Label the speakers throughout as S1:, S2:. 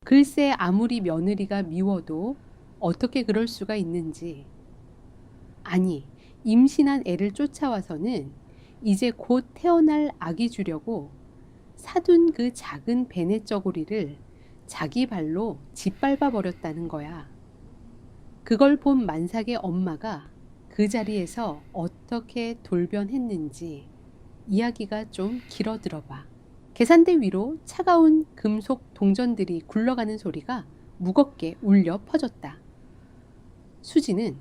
S1: 글쎄 아무리 며느리가 미워도 어떻게 그럴 수가 있는지. 아니, 임신한 애를 쫓아와서는 이제 곧 태어날 아기 주려고 사둔 그 작은 베네 쩌구리를 자기 발로 짓밟아 버렸다는 거야. 그걸 본 만삭의 엄마가 그 자리에서 어떻게 돌변했는지 이야기가 좀 길어 들어봐. 계산대 위로 차가운 금속 동전들이 굴러가는 소리가 무겁게 울려 퍼졌다. 수지는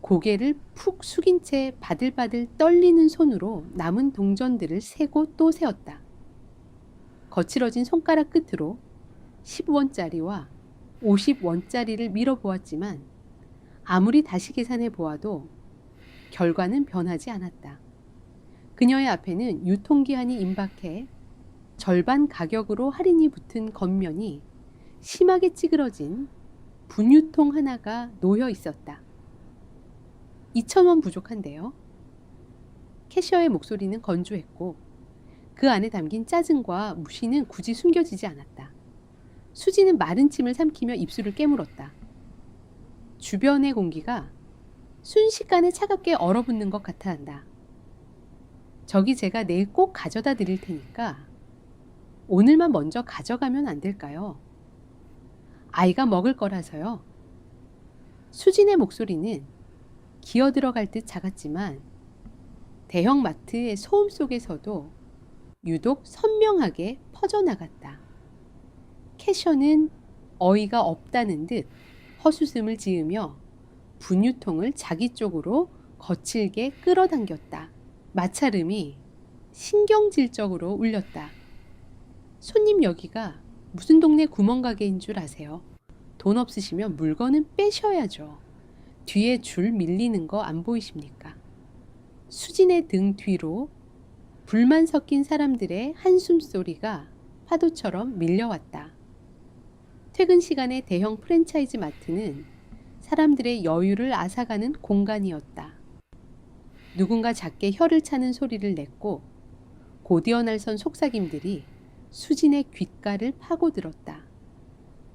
S1: 고개를 푹 숙인 채 바들바들 떨리는 손으로 남은 동전들을 세고 또 세었다. 거칠어진 손가락 끝으로 10원짜리와 50원짜리를 밀어보았지만 아무리 다시 계산해 보아도 결과는 변하지 않았다. 그녀의 앞에는 유통기한이 임박해 절반 가격으로 할인이 붙은 겉면이 심하게 찌그러진 분유통 하나가 놓여 있었다. 2,000원 부족한데요. 캐셔의 목소리는 건조했고 그 안에 담긴 짜증과 무시는 굳이 숨겨지지 않았다. 수지는 마른 침을 삼키며 입술을 깨물었다. 주변의 공기가 순식간에 차갑게 얼어붙는 것 같아 한다. 저기 제가 내일 꼭 가져다 드릴 테니까 오늘만 먼저 가져가면 안 될까요? 아이가 먹을 거라서요. 수진의 목소리는 기어 들어갈 듯 작았지만 대형 마트의 소음 속에서도 유독 선명하게 퍼져나갔다. 캐셔는 어이가 없다는 듯 헛웃음을 지으며 분유통을 자기 쪽으로 거칠게 끌어당겼다. 마찰음이 신경질적으로 울렸다. 손님 여기가 무슨 동네 구멍가게인 줄 아세요? 돈 없으시면 물건은 빼셔야죠. 뒤에 줄 밀리는 거 안 보이십니까? 수진의 등 뒤로 불만 섞인 사람들의 한숨 소리가 파도처럼 밀려왔다. 퇴근 시간의 대형 프랜차이즈 마트는 사람들의 여유를 앗아가는 공간이었다. 누군가 작게 혀를 차는 소리를 냈고 곧이어 날선 속삭임들이 수진의 귓가를 파고들었다.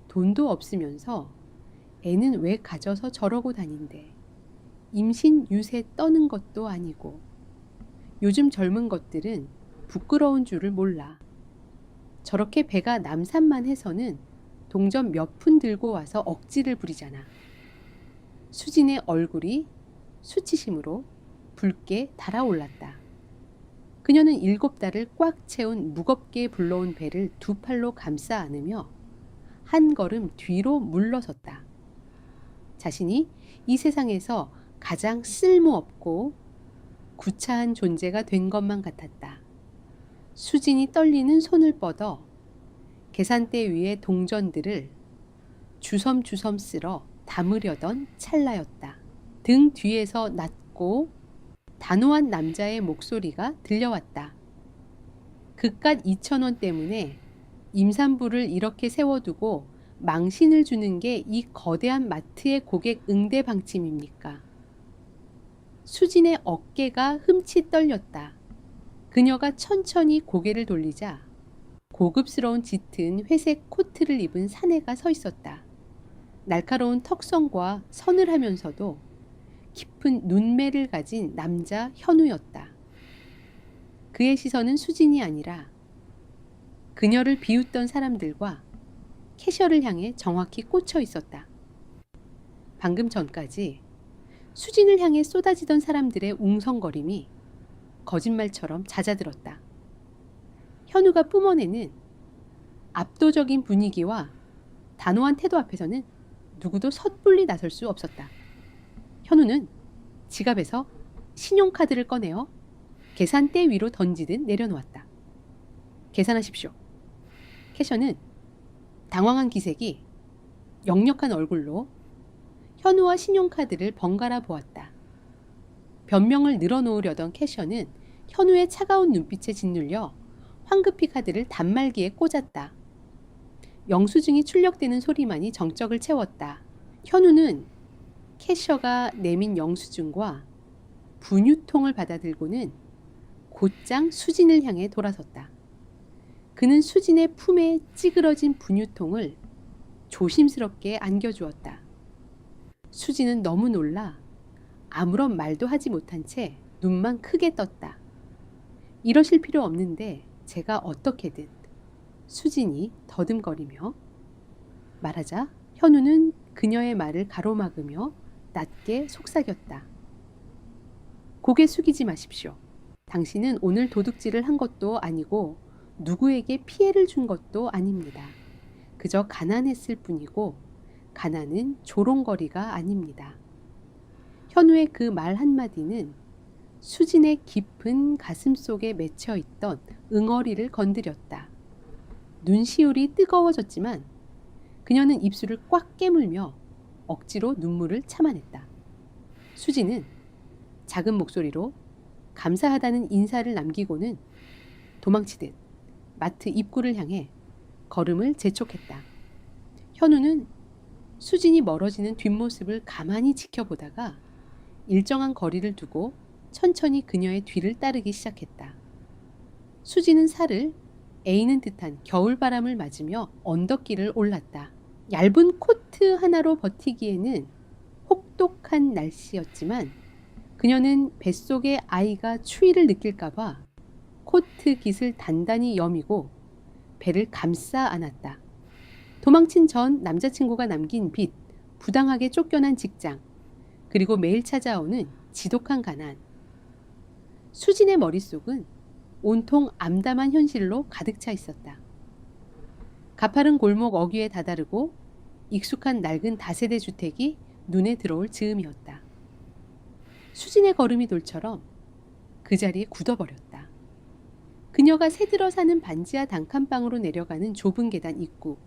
S1: 돈도 없으면서 애는 왜 가져서 저러고 다닌대. 임신 유세 떠는 것도 아니고. 요즘 젊은 것들은 부끄러운 줄을 몰라. 저렇게 배가 남산만 해서는 동전 몇 푼 들고 와서 억지를 부리잖아. 수진의 얼굴이 수치심으로 붉게 달아올랐다. 그녀는 7달을 꽉 채운 무겁게 불러온 배를 두 팔로 감싸 안으며 한 걸음 뒤로 물러섰다. 자신이 이 세상에서 가장 쓸모없고 구차한 존재가 된 것만 같았다. 수진이 떨리는 손을 뻗어 계산대 위의 동전들을 주섬주섬 쓸어 담으려던 찰나였다. 등 뒤에서 낮고 단호한 남자의 목소리가 들려왔다. 그깟 2,000원 때문에 임산부를 이렇게 세워두고 망신을 주는 게 이 거대한 마트의 고객 응대 방침입니까? 수진의 어깨가 흠칫 떨렸다. 그녀가 천천히 고개를 돌리자 고급스러운 짙은 회색 코트를 입은 사내가 서 있었다. 날카로운 턱선과 서늘하면서도 깊은 눈매를 가진 남자 현우였다. 그의 시선은 수진이 아니라 그녀를 비웃던 사람들과 캐셔를 향해 정확히 꽂혀 있었다. 방금 전까지 수진을 향해 쏟아지던 사람들의 웅성거림이 거짓말처럼 잦아들었다. 현우가 뿜어내는 압도적인 분위기와 단호한 태도 앞에서는 누구도 섣불리 나설 수 없었다. 현우는 지갑에서 신용카드를 꺼내어 계산대 위로 던지듯 내려놓았다. 계산하십시오. 캐셔는 당황한 기색이 역력한 얼굴로 현우와 신용카드를 번갈아 보았다. 변명을 늘어놓으려던 캐셔는 현우의 차가운 눈빛에 짓눌려 황급히 카드를 단말기에 꽂았다. 영수증이 출력되는 소리만이 정적을 채웠다. 현우는 캐셔가 내민 영수증과 분유통을 받아들고는 곧장 수진을 향해 돌아섰다. 그는 수진의 품에 찌그러진 분유통을 조심스럽게 안겨주었다. 수진은 너무 놀라 아무런 말도 하지 못한 채 눈만 크게 떴다. 이러실 필요 없는데 제가 어떻게든, 수진이 더듬거리며 말하자 현우는 그녀의 말을 가로막으며 낮게 속삭였다. 고개 숙이지 마십시오. 당신은 오늘 도둑질을 한 것도 아니고 누구에게 피해를 준 것도 아닙니다. 그저 가난했을 뿐이고 가난은 조롱거리가 아닙니다. 현우의 그 말 한마디는 수진의 깊은 가슴 속에 맺혀 있던 응어리를 건드렸다. 눈시울이 뜨거워졌지만 그녀는 입술을 꽉 깨물며 억지로 눈물을 참아냈다. 수진은 작은 목소리로 감사하다는 인사를 남기고는 도망치듯 마트 입구를 향해 걸음을 재촉했다. 현우는 수진이 멀어지는 뒷모습을 가만히 지켜보다가 일정한 거리를 두고 천천히 그녀의 뒤를 따르기 시작했다. 수진은 살을 에이는 듯한 겨울바람을 맞으며 언덕길을 올랐다. 얇은 코트 하나로 버티기에는 혹독한 날씨였지만 그녀는 뱃속에 아이가 추위를 느낄까봐 코트 깃을 단단히 여미고 배를 감싸 안았다. 도망친 전 남자친구가 남긴 빚, 부당하게 쫓겨난 직장, 그리고 매일 찾아오는 지독한 가난. 수진의 머릿속은 온통 암담한 현실로 가득 차 있었다. 가파른 골목 어귀에 다다르고 익숙한 낡은 다세대 주택이 눈에 들어올 즈음이었다. 수진의 걸음이 돌처럼 그 자리에 굳어버렸다. 그녀가 새들어 사는 반지하 단칸방으로 내려가는 좁은 계단 입구.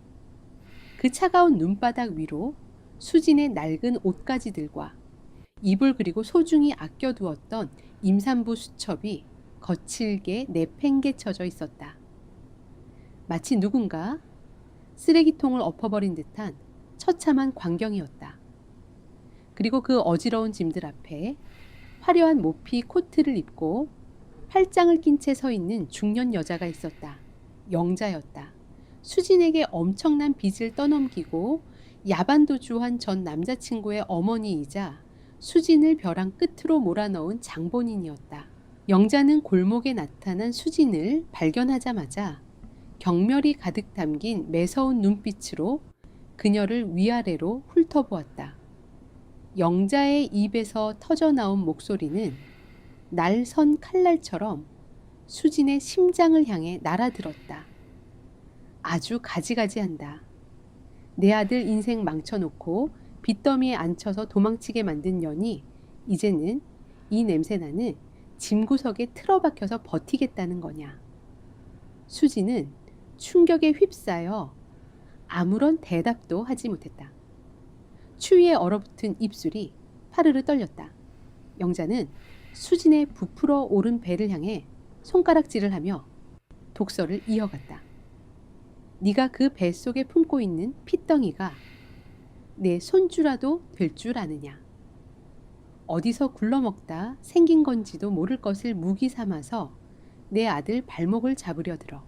S1: 그 차가운 눈바닥 위로 수진의 낡은 옷가지들과 이불 그리고 소중히 아껴두었던 임산부 수첩이 거칠게 내팽개쳐져 있었다. 마치 누군가 쓰레기통을 엎어버린 듯한 처참한 광경이었다. 그리고 그 어지러운 짐들 앞에 화려한 모피 코트를 입고 팔짱을 낀 채 서 있는 중년 여자가 있었다. 영자였다. 수진에게 엄청난 빚을 떠넘기고 야반도주한 전 남자친구의 어머니이자 수진을 벼랑 끝으로 몰아넣은 장본인이었다. 영자는 골목에 나타난 수진을 발견하자마자 경멸이 가득 담긴 매서운 눈빛으로 그녀를 위아래로 훑어보았다. 영자의 입에서 터져나온 목소리는 날선 칼날처럼 수진의 심장을 향해 날아들었다. 아주 가지가지한다. 내 아들 인생 망쳐놓고 빚더미에 앉혀서 도망치게 만든 년이 이제는 이 냄새나는 짐구석에 틀어박혀서 버티겠다는 거냐. 수진은 충격에 휩싸여 아무런 대답도 하지 못했다. 추위에 얼어붙은 입술이 파르르 떨렸다. 영자는 수진의 부풀어 오른 배를 향해 손가락질을 하며 독서를 이어갔다. 네가 그 뱃속에 품고 있는 핏덩이가 내 손주라도 될 줄 아느냐. 어디서 굴러먹다 생긴 건지도 모를 것을 무기 삼아서 내 아들 발목을 잡으려 들어.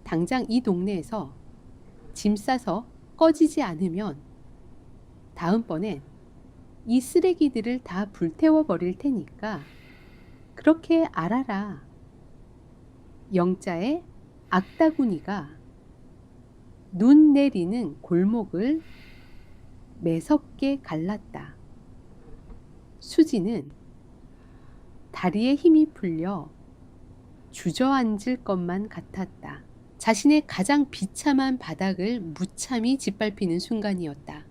S1: 당장 이 동네에서 짐 싸서 꺼지지 않으면 다음번엔 이 쓰레기들을 다 불태워 버릴 테니까 그렇게 알아라. 영자의 악다구니가 눈 내리는 골목을 매섭게 갈랐다. 수지는 다리에 힘이 풀려 주저앉을 것만 같았다. 자신의 가장 비참한 바닥을 무참히 짓밟히는 순간이었다.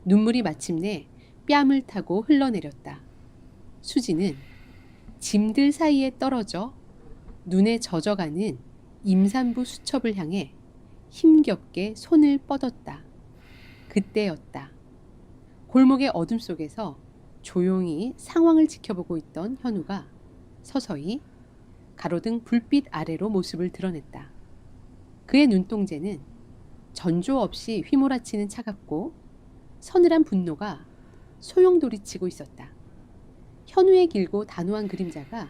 S1: 눈물이 마침내 뺨을 타고 흘러내렸다. 수지는 짐들 사이에 떨어져 눈에 젖어가는 임산부 수첩을 향해 힘겹게 손을 뻗었다. 그때였다. 골목의 어둠 속에서 조용히 상황을 지켜보고 있던 현우가 서서히 가로등 불빛 아래로 모습을 드러냈다. 그의 눈동자는 전조 없이 휘몰아치는 차갑고 서늘한 분노가 소용돌이치고 있었다. 현우의 길고 단호한 그림자가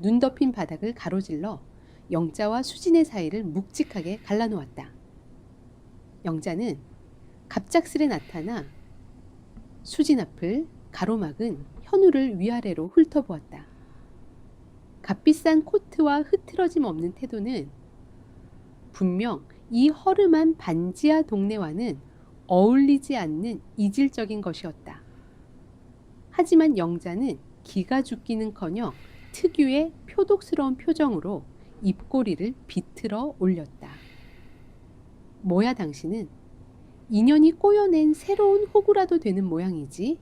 S1: 눈 덮인 바닥을 가로질러 영자와 수진의 사이를 묵직하게 갈라놓았다. 영자는 갑작스레 나타나 수진 앞을 가로막은 현우를 위아래로 훑어보았다. 값비싼 코트와 흐트러짐 없는 태도는 분명 이 허름한 반지하 동네와는 어울리지 않는 이질적인 것이었다. 하지만 영자는 기가 죽기는커녕 특유의 표독스러운 표정으로 입꼬리를 비틀어 올렸다. 뭐야 당신은? 인연이 꼬여낸 새로운 호구라도 되는 모양이지.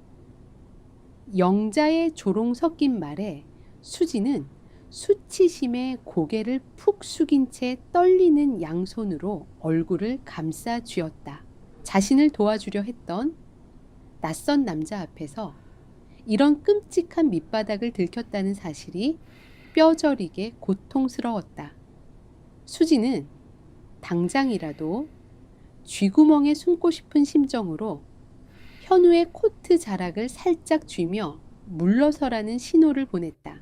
S1: 영자의 조롱 섞인 말에 수지는 수치심에 고개를 푹 숙인 채 떨리는 양손으로 얼굴을 감싸 쥐었다. 자신을 도와주려 했던 낯선 남자 앞에서 이런 끔찍한 밑바닥을 들켰다는 사실이 뼈저리게 고통스러웠다. 수지는 당장이라도 쥐구멍에 숨고 싶은 심정으로 현우의 코트 자락을 살짝 쥐며 물러서라는 신호를 보냈다.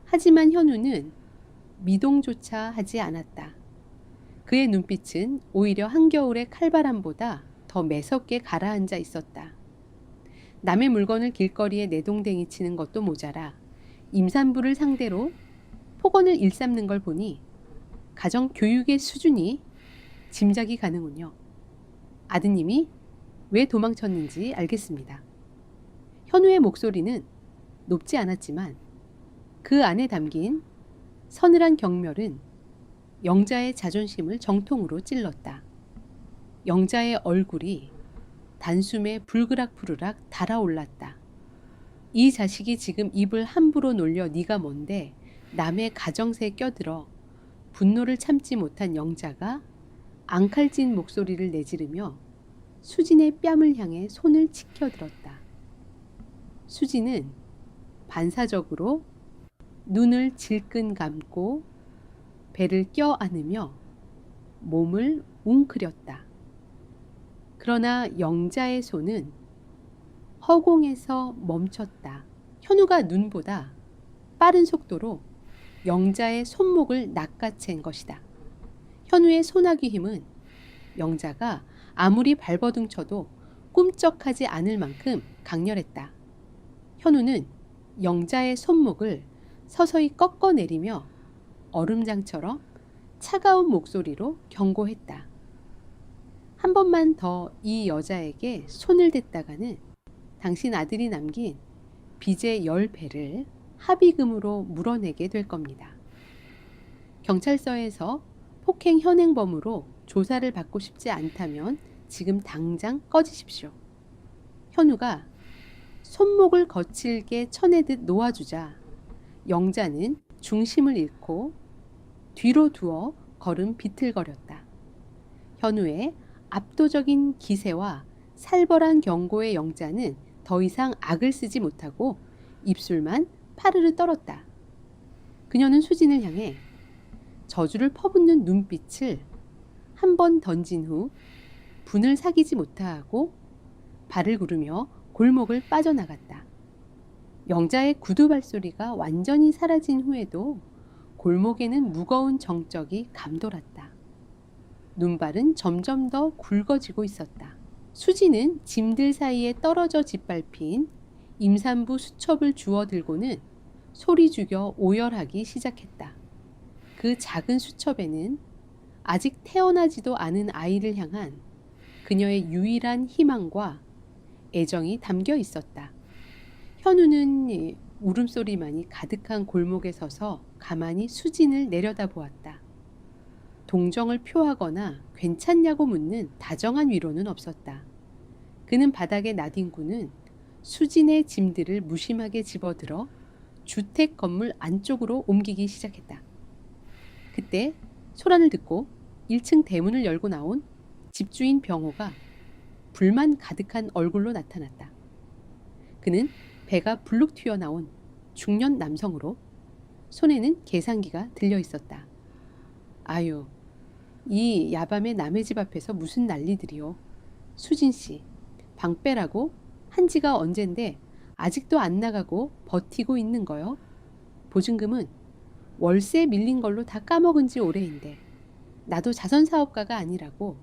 S1: 하지만 현우는 미동조차 하지 않았다. 그의 눈빛은 오히려 한겨울의 칼바람보다 더 매섭게 가라앉아 있었다. 남의 물건을 길거리에 내동댕이 치는 것도 모자라 임산부를 상대로 폭언을 일삼는 걸 보니 가정 교육의 수준이 짐작이 가는군요. 아드님이 왜 도망쳤는지 알겠습니다. 현우의 목소리는 높지 않았지만 그 안에 담긴 서늘한 경멸은 영자의 자존심을 정통으로 찔렀다. 영자의 얼굴이 단숨에 불그락부르락 달아올랐다. 이 자식이 지금 입을 함부로 놀려 네가 뭔데 남의 가정새에 껴들어. 분노를 참지 못한 영자가 앙칼진 목소리를 내지르며 수진의 뺨을 향해 손을 치켜들었다. 수진은 반사적으로 눈을 질끈 감고 배를 껴안으며 몸을 웅크렸다. 그러나 영자의 손은 허공에서 멈췄다. 현우가 눈보다 빠른 속도로 영자의 손목을 낚아챈 것이다. 현우의 손아귀 힘은 영자가 아무리 발버둥쳐도 꿈쩍하지 않을 만큼 강렬했다. 현우는 영자의 손목을 서서히 꺾어내리며 얼음장처럼 차가운 목소리로 경고했다. 한 번만 더 이 여자에게 손을 댔다가는 당신 아들이 남긴 빚의 10배를 합의금으로 물어내게 될 겁니다. 경찰서에서 폭행 현행범으로 조사를 받고 싶지 않다면 지금 당장 꺼지십시오. 현우가 손목을 거칠게 쳐내듯 놓아주자 영자는 중심을 잃고 뒤로 두어 걸음 비틀거렸다. 현우의 압도적인 기세와 살벌한 경고의 영자는 더 이상 악을 쓰지 못하고 입술만 파르르 떨었다. 그녀는 수진을 향해 저주를 퍼붓는 눈빛을 한 번 던진 후 분을 사귀지 못하고 발을 구르며 골목을 빠져나갔다. 영자의 구두 발소리가 완전히 사라진 후에도 골목에는 무거운 정적이 감돌았다. 눈발은 점점 더 굵어지고 있었다. 수지는 짐들 사이에 떨어져 짓밟힌 임산부 수첩을 주워 들고는 소리 죽여 오열하기 시작했다. 그 작은 수첩에는 아직 태어나지도 않은 아이를 향한 그녀의 유일한 희망과 애정이 담겨 있었다. 현우는 울음소리만이 가득한 골목에 서서 가만히 수진을 내려다보았다. 동정을 표하거나 괜찮냐고 묻는 다정한 위로는 없었다. 그는 바닥에 나뒹구는 수진의 짐들을 무심하게 집어들어 주택 건물 안쪽으로 옮기기 시작했다. 그때 소란을 듣고 1층 대문을 열고 나온 집주인 병호가 불만 가득한 얼굴로 나타났다. 그는 배가 불룩 튀어나온 중년 남성으로 손에는 계산기가 들려 있었다. 아유, 이 야밤에 남의 집 앞에서 무슨 난리들이요. 수진씨, 방 빼라고 한 지가 언젠데 아직도 안 나가고 버티고 있는 거요. 보증금은 월세 밀린 걸로 다 까먹은 지 오래인데 나도 자선사업가가 아니라고.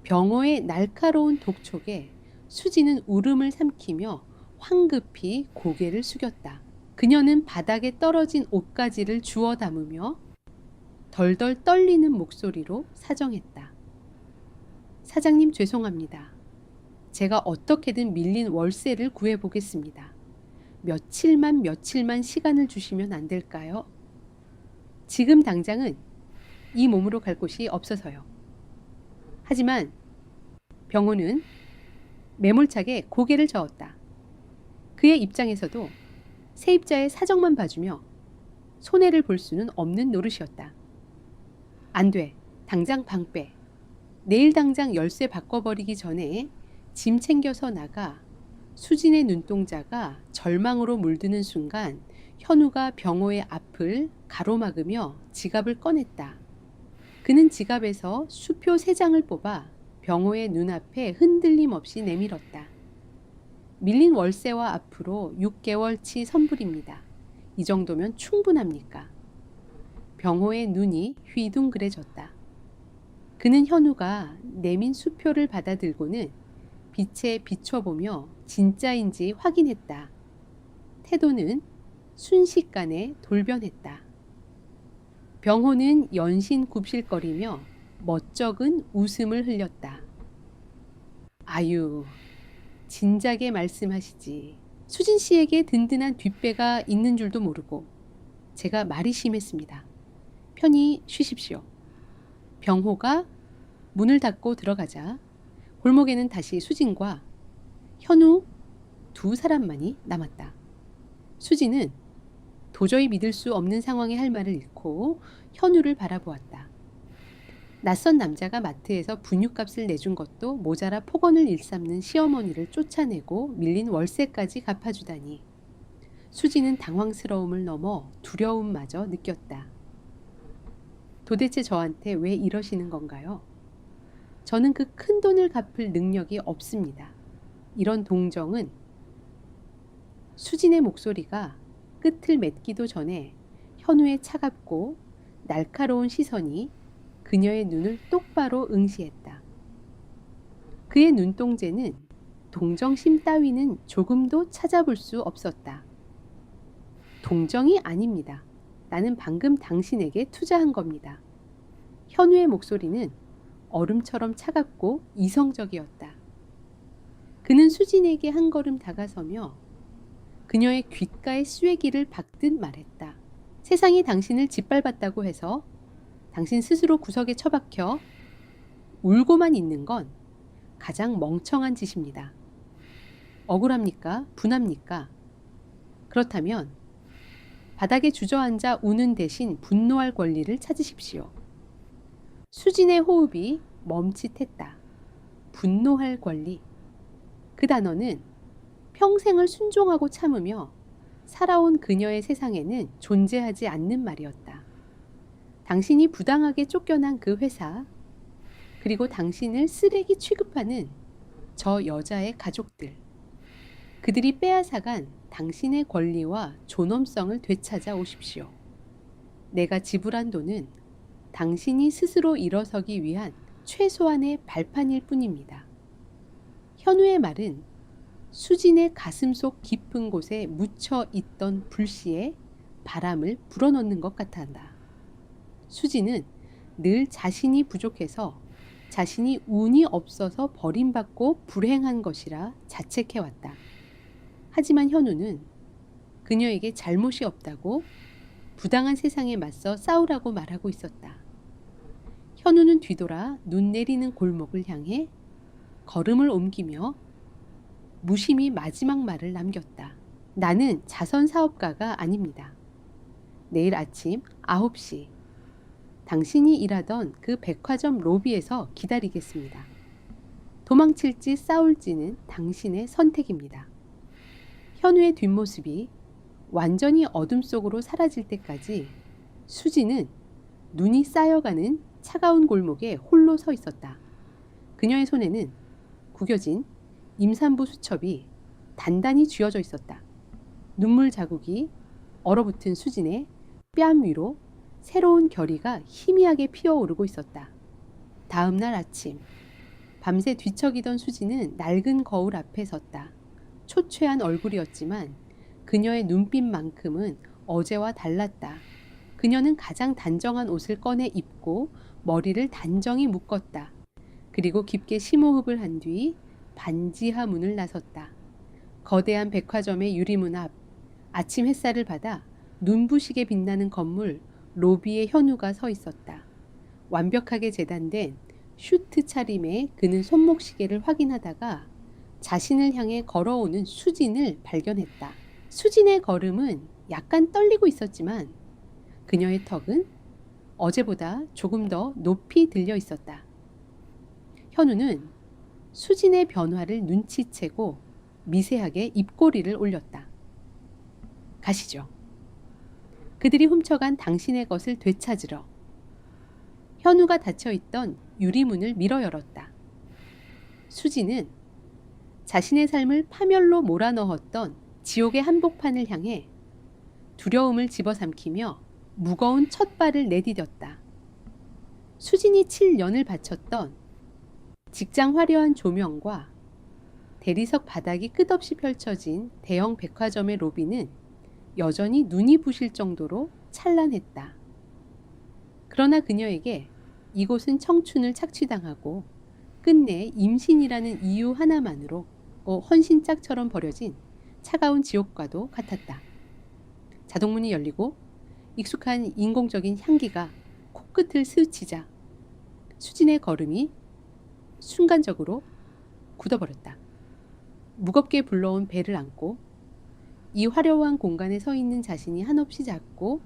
S1: 병호의 날카로운 독촉에 수지는 울음을 삼키며 황급히 고개를 숙였다. 그녀는 바닥에 떨어진 옷가지를 주워 담으며 덜덜 떨리는 목소리로 사정했다. 사장님, 죄송합니다. 제가 어떻게든 밀린 월세를 구해보겠습니다. 며칠만 시간을 주시면 안 될까요? 지금 당장은 이 몸으로 갈 곳이 없어서요. 하지만 병호는 매몰차게 고개를 저었다. 그의 입장에서도 세입자의 사정만 봐주며 손해를 볼 수는 없는 노릇이었다. 안 돼. 당장 방 빼. 내일 당장 열쇠 바꿔버리기 전에 짐 챙겨서 나가. 수진의 눈동자가 절망으로 물드는 순간 현우가 병호의 앞을 가로막으며 지갑을 꺼냈다. 그는 지갑에서 수표 3장을 뽑아 병호의 눈앞에 흔들림 없이 내밀었다. 밀린 월세와 앞으로 6개월치 선불입니다. 이 정도면 충분합니까? 병호의 눈이 휘둥그레졌다. 그는 현우가 내민 수표를 받아들고는 빛에 비춰보며 진짜인지 확인했다. 태도는 순식간에 돌변했다. 병호는 연신 굽실거리며 멋쩍은 웃음을 흘렸다. 아유, 진작에 말씀하시지. 수진 씨에게 든든한 뒷배가 있는 줄도 모르고 제가 말이 심했습니다. 편히 쉬십시오. 병호가 문을 닫고 들어가자 골목에는 다시 수진과 현우 2사람만이 남았다. 수진은 도저히 믿을 수 없는 상황에 할 말을 잃고 현우를 바라보았다. 낯선 남자가 마트에서 분유값을 내준 것도 모자라 폭언을 일삼는 시어머니를 쫓아내고 밀린 월세까지 갚아주다니. 수지는 당황스러움을 넘어 두려움마저 느꼈다. 도대체 저한테 왜 이러시는 건가요? 저는 그 큰 돈을 갚을 능력이 없습니다. 이런 동정은. 수진의 목소리가 끝을 맺기도 전에 현우의 차갑고 날카로운 시선이 그녀의 눈을 똑바로 응시했다. 그의 눈동자는 동정심 따위는 조금도 찾아볼 수 없었다. 동정이 아닙니다. 나는 방금 당신에게 투자한 겁니다. 현우의 목소리는 얼음처럼 차갑고 이성적이었다. 그는 수진에게 한 걸음 다가서며 그녀의 귓가에 쐐기를 박듯 말했다. 세상이 당신을 짓밟았다고 해서 당신 스스로 구석에 처박혀 울고만 있는 건 가장 멍청한 짓입니다. 억울합니까? 분합니까? 그렇다면 바닥에 주저앉아 우는 대신 분노할 권리를 찾으십시오. 수진의 호흡이 멈칫했다. 분노할 권리. 그 단어는 평생을 순종하고 참으며 살아온 그녀의 세상에는 존재하지 않는 말이었다. 당신이 부당하게 쫓겨난 그 회사, 그리고 당신을 쓰레기 취급하는 저 여자의 가족들, 그들이 빼앗아간 당신의 권리와 존엄성을 되찾아 오십시오. 내가 지불한 돈은 당신이 스스로 일어서기 위한 최소한의 발판일 뿐입니다. 현우의 말은 수진의 가슴속 깊은 곳에 묻혀 있던 불씨에 바람을 불어넣는 것 같았다. 수진은 늘 자신이 부족해서, 자신이 운이 없어서 버림받고 불행한 것이라 자책해왔다. 하지만 현우는 그녀에게 잘못이 없다고, 부당한 세상에 맞서 싸우라고 말하고 있었다. 현우는 뒤돌아 눈 내리는 골목을 향해 걸음을 옮기며 무심히 마지막 말을 남겼다. 나는 자선사업가가 아닙니다. 내일 아침 9시 당신이 일하던 그 백화점 로비에서 기다리겠습니다. 도망칠지 싸울지는 당신의 선택입니다. 현우의 뒷모습이 완전히 어둠 속으로 사라질 때까지 수지는 눈이 쌓여가는 차가운 골목에 홀로 서 있었다. 그녀의 손에는 구겨진 임산부 수첩이 단단히 쥐어져 있었다. 눈물 자국이 얼어붙은 수진의 뺨 위로 새로운 결의가 희미하게 피어오르고 있었다. 다음 날 아침, 밤새 뒤척이던 수지는 낡은 거울 앞에 섰다. 초췌한 얼굴이었지만 그녀의 눈빛만큼은 어제와 달랐다. 그녀는 가장 단정한 옷을 꺼내 입고 머리를 단정히 묶었다. 그리고 깊게 심호흡을 한 뒤 반지하 문을 나섰다. 거대한 백화점의 유리문 앞, 아침 햇살을 받아 눈부시게 빛나는 건물 로비에 현우가 서 있었다. 완벽하게 재단된 슈트 차림에 그는 손목시계를 확인하다가 자신을 향해 걸어오는 수진을 발견했다. 수진의 걸음은 약간 떨리고 있었지만 그녀의 턱은 어제보다 조금 더 높이 들려 있었다. 현우는 수진의 변화를 눈치채고 미세하게 입꼬리를 올렸다. 가시죠. 그들이 훔쳐간 당신의 것을 되찾으러. 현우가 닫혀있던 유리문을 밀어 열었다. 수지는 자신의 삶을 파멸로 몰아넣었던 지옥의 한복판을 향해 두려움을 집어삼키며 무거운 첫 발을 내디뎠다. 수진이 7년을 바쳤던 직장 화려한 조명과 대리석 바닥이 끝없이 펼쳐진 대형 백화점의 로비는 여전히 눈이 부실 정도로 찬란했다. 그러나 그녀에게 이곳은 청춘을 착취당하고 끝내 임신이라는 이유 하나만으로 헌신짝처럼 버려진 차가운 지옥과도 같았다. 자동문이 열리고 익숙한 인공적인 향기가 코끝을 스치자 수진의 걸음이 순간적으로 굳어버렸다. 무겁게 불러온 배를 안고 이 화려한 공간에 서 있는 자신이 한없이 작고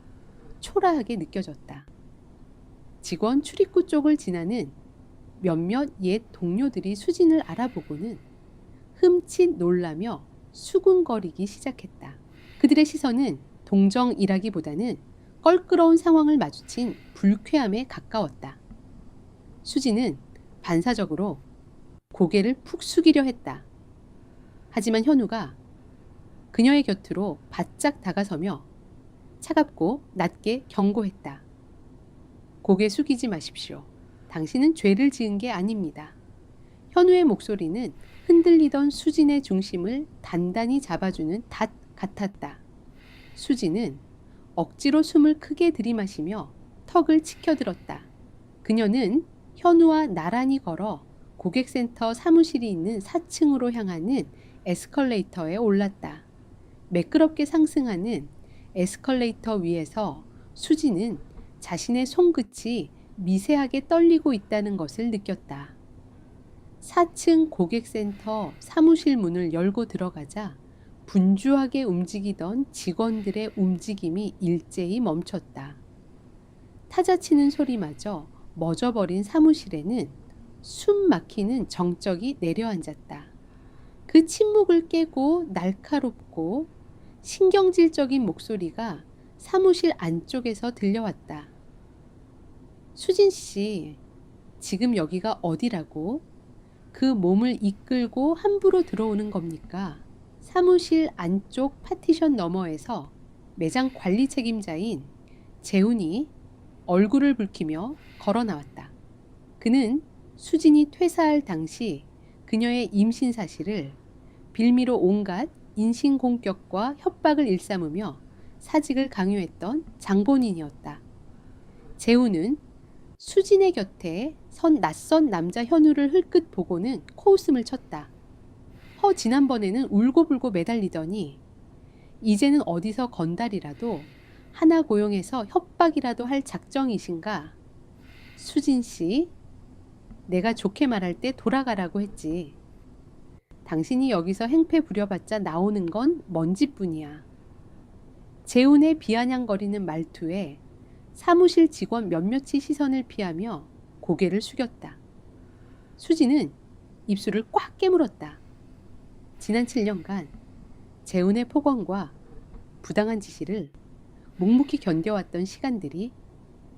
S1: 초라하게 느껴졌다. 직원 출입구 쪽을 지나는 몇몇 옛 동료들이 수진을 알아보고는 흠칫 놀라며 수군거리기 시작했다. 그들의 시선은 동정이라기보다는 껄끄러운 상황을 마주친 불쾌함에 가까웠다. 수진은 반사적으로 고개를 푹 숙이려 했다. 하지만 현우가 그녀의 곁으로 바짝 다가서며 차갑고 낮게 경고했다. 고개 숙이지 마십시오. 당신은 죄를 지은 게 아닙니다. 현우의 목소리는 흔들리던 수진의 중심을 단단히 잡아주는 닷 같았다. 수진은 억지로 숨을 크게 들이마시며 턱을 치켜들었다. 그녀는 현우와 나란히 걸어 고객센터 사무실이 있는 4층으로 향하는 에스컬레이터에 올랐다. 매끄럽게 상승하는 에스컬레이터 위에서 수지는 자신의 손끝이 미세하게 떨리고 있다는 것을 느꼈다. 4층 고객센터 사무실 문을 열고 들어가자 분주하게 움직이던 직원들의 움직임이 일제히 멈췄다. 타자치는 소리마저 멎어버린 사무실에는 숨 막히는 정적이 내려앉았다. 그 침묵을 깨고 날카롭고 신경질적인 목소리가 사무실 안쪽에서 들려왔다. 수진 씨, 지금 여기가 어디라고? 그 몸을 이끌고 함부로 들어오는 겁니까? 사무실 안쪽 파티션 너머에서 매장 관리 책임자인 재훈이 얼굴을 붉히며 걸어 나왔다. 그는 수진이 퇴사할 당시 그녀의 임신 사실을 빌미로 온갖 인신공격과 협박을 일삼으며 사직을 강요했던 장본인이었다. 재훈은 수진의 곁에 선 낯선 남자 현우를 흘끗 보고는 코웃음을 쳤다. 지난번에는 울고불고 매달리더니 이제는 어디서 건달이라도 하나 고용해서 협박이라도 할 작정이신가? 수진 씨, 내가 좋게 말할 때 돌아가라고 했지. 당신이 여기서 행패 부려봤자 나오는 건 먼지뿐이야. 재훈의 비아냥거리는 말투에 사무실 직원 몇몇이 시선을 피하며 고개를 숙였다. 수지는 입술을 꽉 깨물었다. 지난 7년간 재훈의 폭언과 부당한 지시를 묵묵히 견뎌왔던 시간들이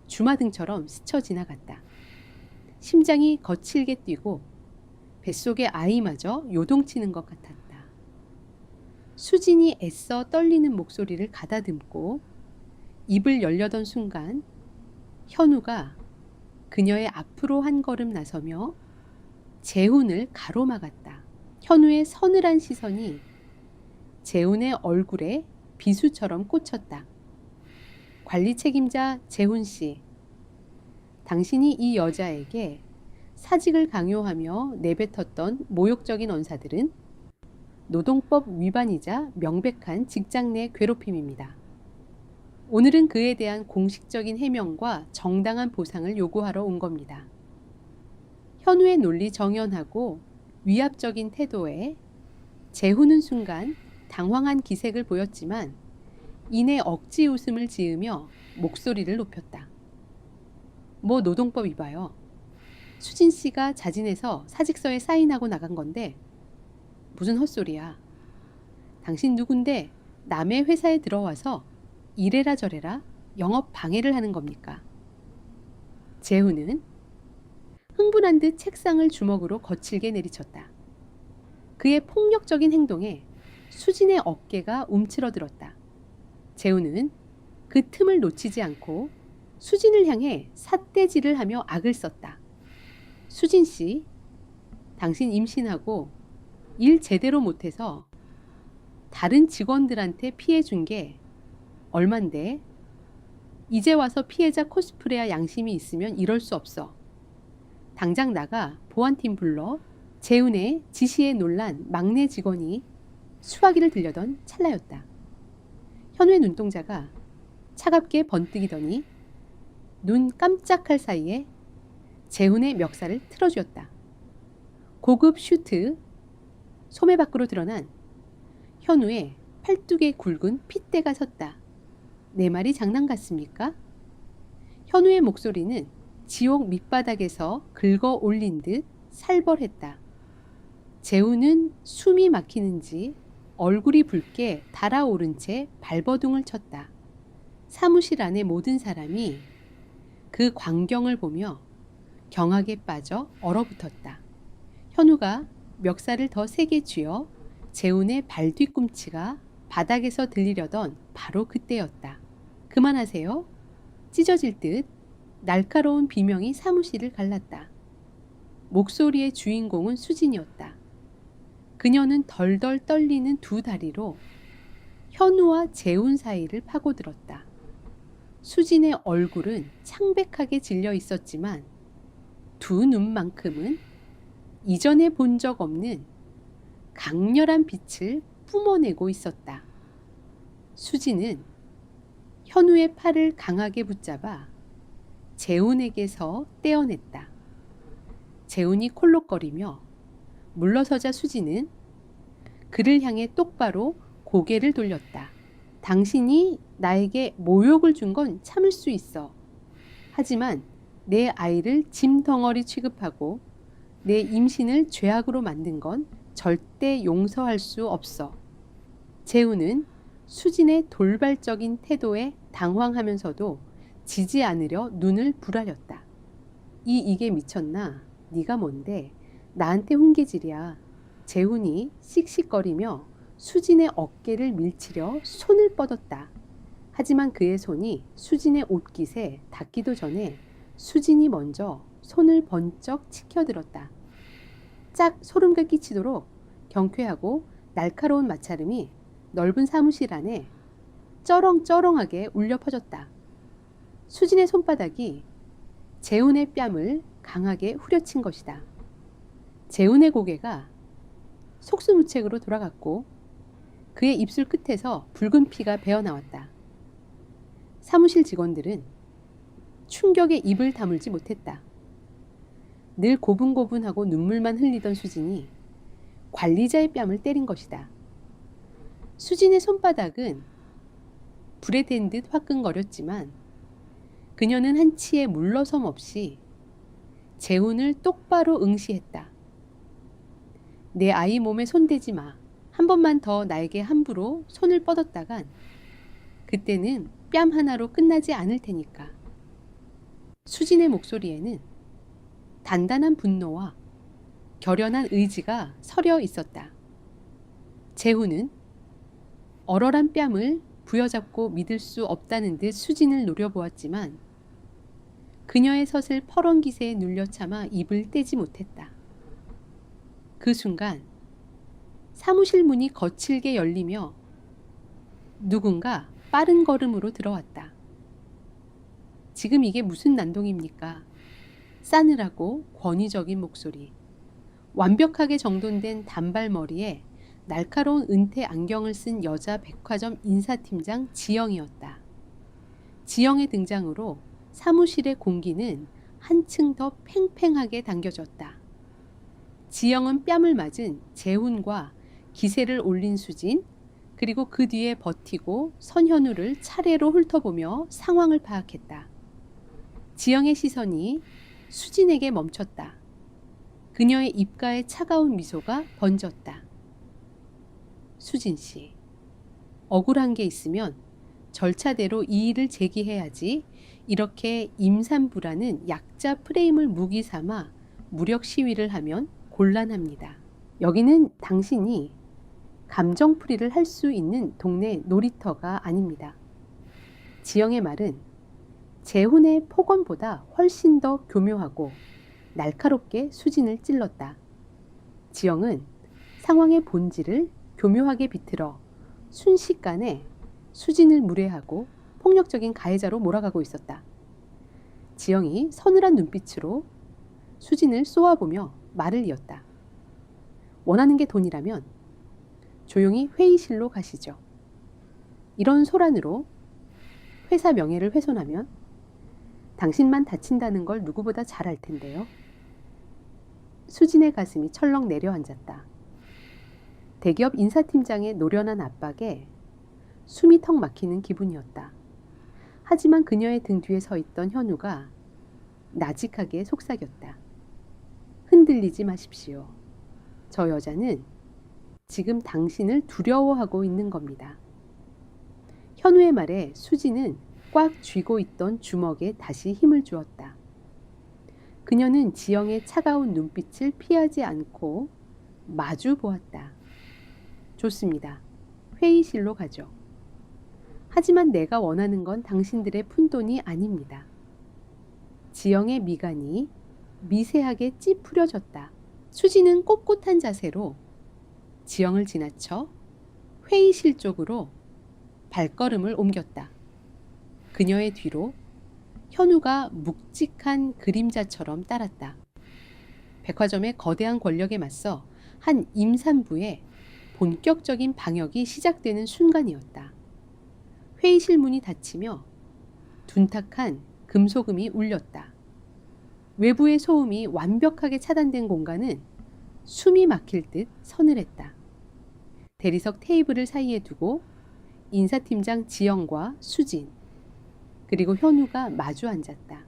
S1: 주마등처럼 스쳐 지나갔다. 심장이 거칠게 뛰고 뱃속의 아이마저 요동치는 것 같았다. 수진이 애써 떨리는 목소리를 가다듬고 입을 열려던 순간 현우가 그녀의 앞으로 한 걸음 나서며 재훈을 가로막았다. 현우의 서늘한 시선이 재훈의 얼굴에 비수처럼 꽂혔다. 관리 책임자 재훈 씨, 당신이 이 여자에게 사직을 강요하며 내뱉었던 모욕적인 언사들은 노동법 위반이자 명백한 직장 내 괴롭힘입니다. 오늘은 그에 대한 공식적인 해명과 정당한 보상을 요구하러 온 겁니다. 현우의 논리 정연하고 위압적인 태도에 재훈은 순간 당황한 기색을 보였지만 이내 억지 웃음을 지으며 목소리를 높였다. 뭐 노동법 위반요. 수진 씨가 자진해서 사직서에 사인하고 나간 건데 무슨 헛소리야. 당신 누군데 남의 회사에 들어와서 이래라 저래라 영업 방해를 하는 겁니까? 재훈은 흥분한 듯 책상을 주먹으로 거칠게 내리쳤다. 그의 폭력적인 행동에 수진의 어깨가 움츠러들었다. 재훈은 그 틈을 놓치지 않고 수진을 향해 삿대질을 하며 악을 썼다. 수진 씨, 당신 임신하고 일 제대로 못해서 다른 직원들한테 피해 준 게 얼만데? 이제 와서 피해자 코스프레야 양심이 있으면 이럴 수 없어. 당장 나가 보안팀 불러. 재훈의 지시에 놀란 막내 직원이 수화기를 들려던 찰나였다. 현우의 눈동자가 차갑게 번뜩이더니 눈 깜짝할 사이에 재훈의 멱살을 틀어주었다. 고급 슈트, 소매 밖으로 드러난 현우의 팔뚝에 굵은 핏대가 섰다. 내 말이 장난 같습니까? 현우의 목소리는 지옥 밑바닥에서 긁어 올린 듯 살벌했다. 재훈은 숨이 막히는지 얼굴이 붉게 달아오른 채 발버둥을 쳤다. 사무실 안의 모든 사람이 그 광경을 보며 경악에 빠져 얼어붙었다. 현우가 멱살을 더 세게 쥐어 재훈의 발 뒤꿈치가 바닥에서 들리려던 바로 그때였다. 그만하세요. 찢어질 듯 날카로운 비명이 사무실을 갈랐다. 목소리의 주인공은 수진이었다. 그녀는 덜덜 떨리는 두 다리로 현우와 재훈 사이를 파고들었다. 수진의 얼굴은 창백하게 질려 있었지만 두 눈만큼은 이전에 본 적 없는 강렬한 빛을 뿜어내고 있었다. 수진은 현우의 팔을 강하게 붙잡아 재훈에게서 떼어냈다. 재훈이 콜록거리며 물러서자 수진은 그를 향해 똑바로 고개를 돌렸다. 당신이 나에게 모욕을 준 건 참을 수 있어. 하지만 내 아이를 짐덩어리 취급하고 내 임신을 죄악으로 만든 건 절대 용서할 수 없어. 재훈은 수진의 돌발적인 태도에 당황하면서도 지지 않으려 눈을 부라렸다. 이게 미쳤나? 네가 뭔데? 나한테 훈계질이야. 재훈이 씩씩거리며 수진의 어깨를 밀치려 손을 뻗었다. 하지만 그의 손이 수진의 옷깃에 닿기도 전에 수진이 먼저 손을 번쩍 치켜들었다. 짝 소름가 끼치도록 경쾌하고 날카로운 마찰음이 넓은 사무실 안에 쩌렁쩌렁하게 울려 퍼졌다. 수진의 손바닥이 재훈의 뺨을 강하게 후려친 것이다. 재훈의 고개가 속수무책으로 돌아갔고 그의 입술 끝에서 붉은 피가 배어나왔다. 사무실 직원들은 충격에 입을 다물지 못했다. 늘 고분고분하고 눈물만 흘리던 수진이 관리자의 뺨을 때린 것이다. 수진의 손바닥은 불에 댄 듯 화끈거렸지만 그녀는 한치의 물러섬 없이 재훈을 똑바로 응시했다. 내 아이 몸에 손대지 마. 한 번만 더 나에게 함부로 손을 뻗었다간 그때는 뺨 하나로 끝나지 않을 테니까. 수진의 목소리에는 단단한 분노와 결연한 의지가 서려 있었다. 재훈은 얼얼한 뺨을 부여잡고 믿을 수 없다는 듯 수진을 노려보았지만 그녀의 서슬 퍼런 기세에 눌려 참아 입을 떼지 못했다. 그 순간 사무실 문이 거칠게 열리며 누군가 빠른 걸음으로 들어왔다. 지금 이게 무슨 난동입니까? 싸늘하고 권위적인 목소리. 완벽하게 정돈된 단발머리에 날카로운 은퇴 안경을 쓴 여자 백화점 인사팀장 지영이었다. 지영의 등장으로 사무실의 공기는 한층 더 팽팽하게 당겨졌다. 지영은 뺨을 맞은 재훈과 기세를 올린 수진, 그리고 그 뒤에 버티고 선 현우를 차례로 훑어보며 상황을 파악했다. 지영의 시선이 수진에게 멈췄다. 그녀의 입가에 차가운 미소가 번졌다. 수진 씨, 억울한 게 있으면 절차대로 이의를 제기해야지 이렇게 임산부라는 약자 프레임을 무기 삼아 무력 시위를 하면 곤란합니다. 여기는 당신이 감정풀이를 할 수 있는 동네 놀이터가 아닙니다. 지영의 말은 재훈의 폭언보다 훨씬 더 교묘하고 날카롭게 수진을 찔렀다. 지영은 상황의 본질을 교묘하게 비틀어 순식간에 수진을 무례하고 폭력적인 가해자로 몰아가고 있었다. 지영이 서늘한 눈빛으로 수진을 쏘아보며 말을 이었다. 원하는 게 돈이라면 조용히 회의실로 가시죠. 이런 소란으로 회사 명예를 훼손하면 당신만 다친다는 걸 누구보다 잘 알 텐데요. 수진의 가슴이 철렁 내려앉았다. 대기업 인사팀장의 노련한 압박에 숨이 턱 막히는 기분이었다. 하지만 그녀의 등 뒤에 서 있던 현우가 나직하게 속삭였다. 흔들리지 마십시오. 저 여자는 지금 당신을 두려워하고 있는 겁니다. 현우의 말에 수지는 꽉 쥐고 있던 주먹에 다시 힘을 주었다. 그녀는 지영의 차가운 눈빛을 피하지 않고 마주 보았다. 좋습니다. 회의실로 가죠. 하지만 내가 원하는 건 당신들의 푼돈이 아닙니다. 지영의 미간이 미세하게 찌푸려졌다. 수지는 꼿꼿한 자세로 지영을 지나쳐 회의실 쪽으로 발걸음을 옮겼다. 그녀의 뒤로 현우가 묵직한 그림자처럼 따랐다. 백화점의 거대한 권력에 맞서 한 임산부의 본격적인 방역이 시작되는 순간이었다. 회의실 문이 닫히며 둔탁한 금소금이 울렸다. 외부의 소음이 완벽하게 차단된 공간은 숨이 막힐 듯 서늘했다. 대리석 테이블을 사이에 두고 인사팀장 지영과 수진, 그리고 현우가 마주 앉았다.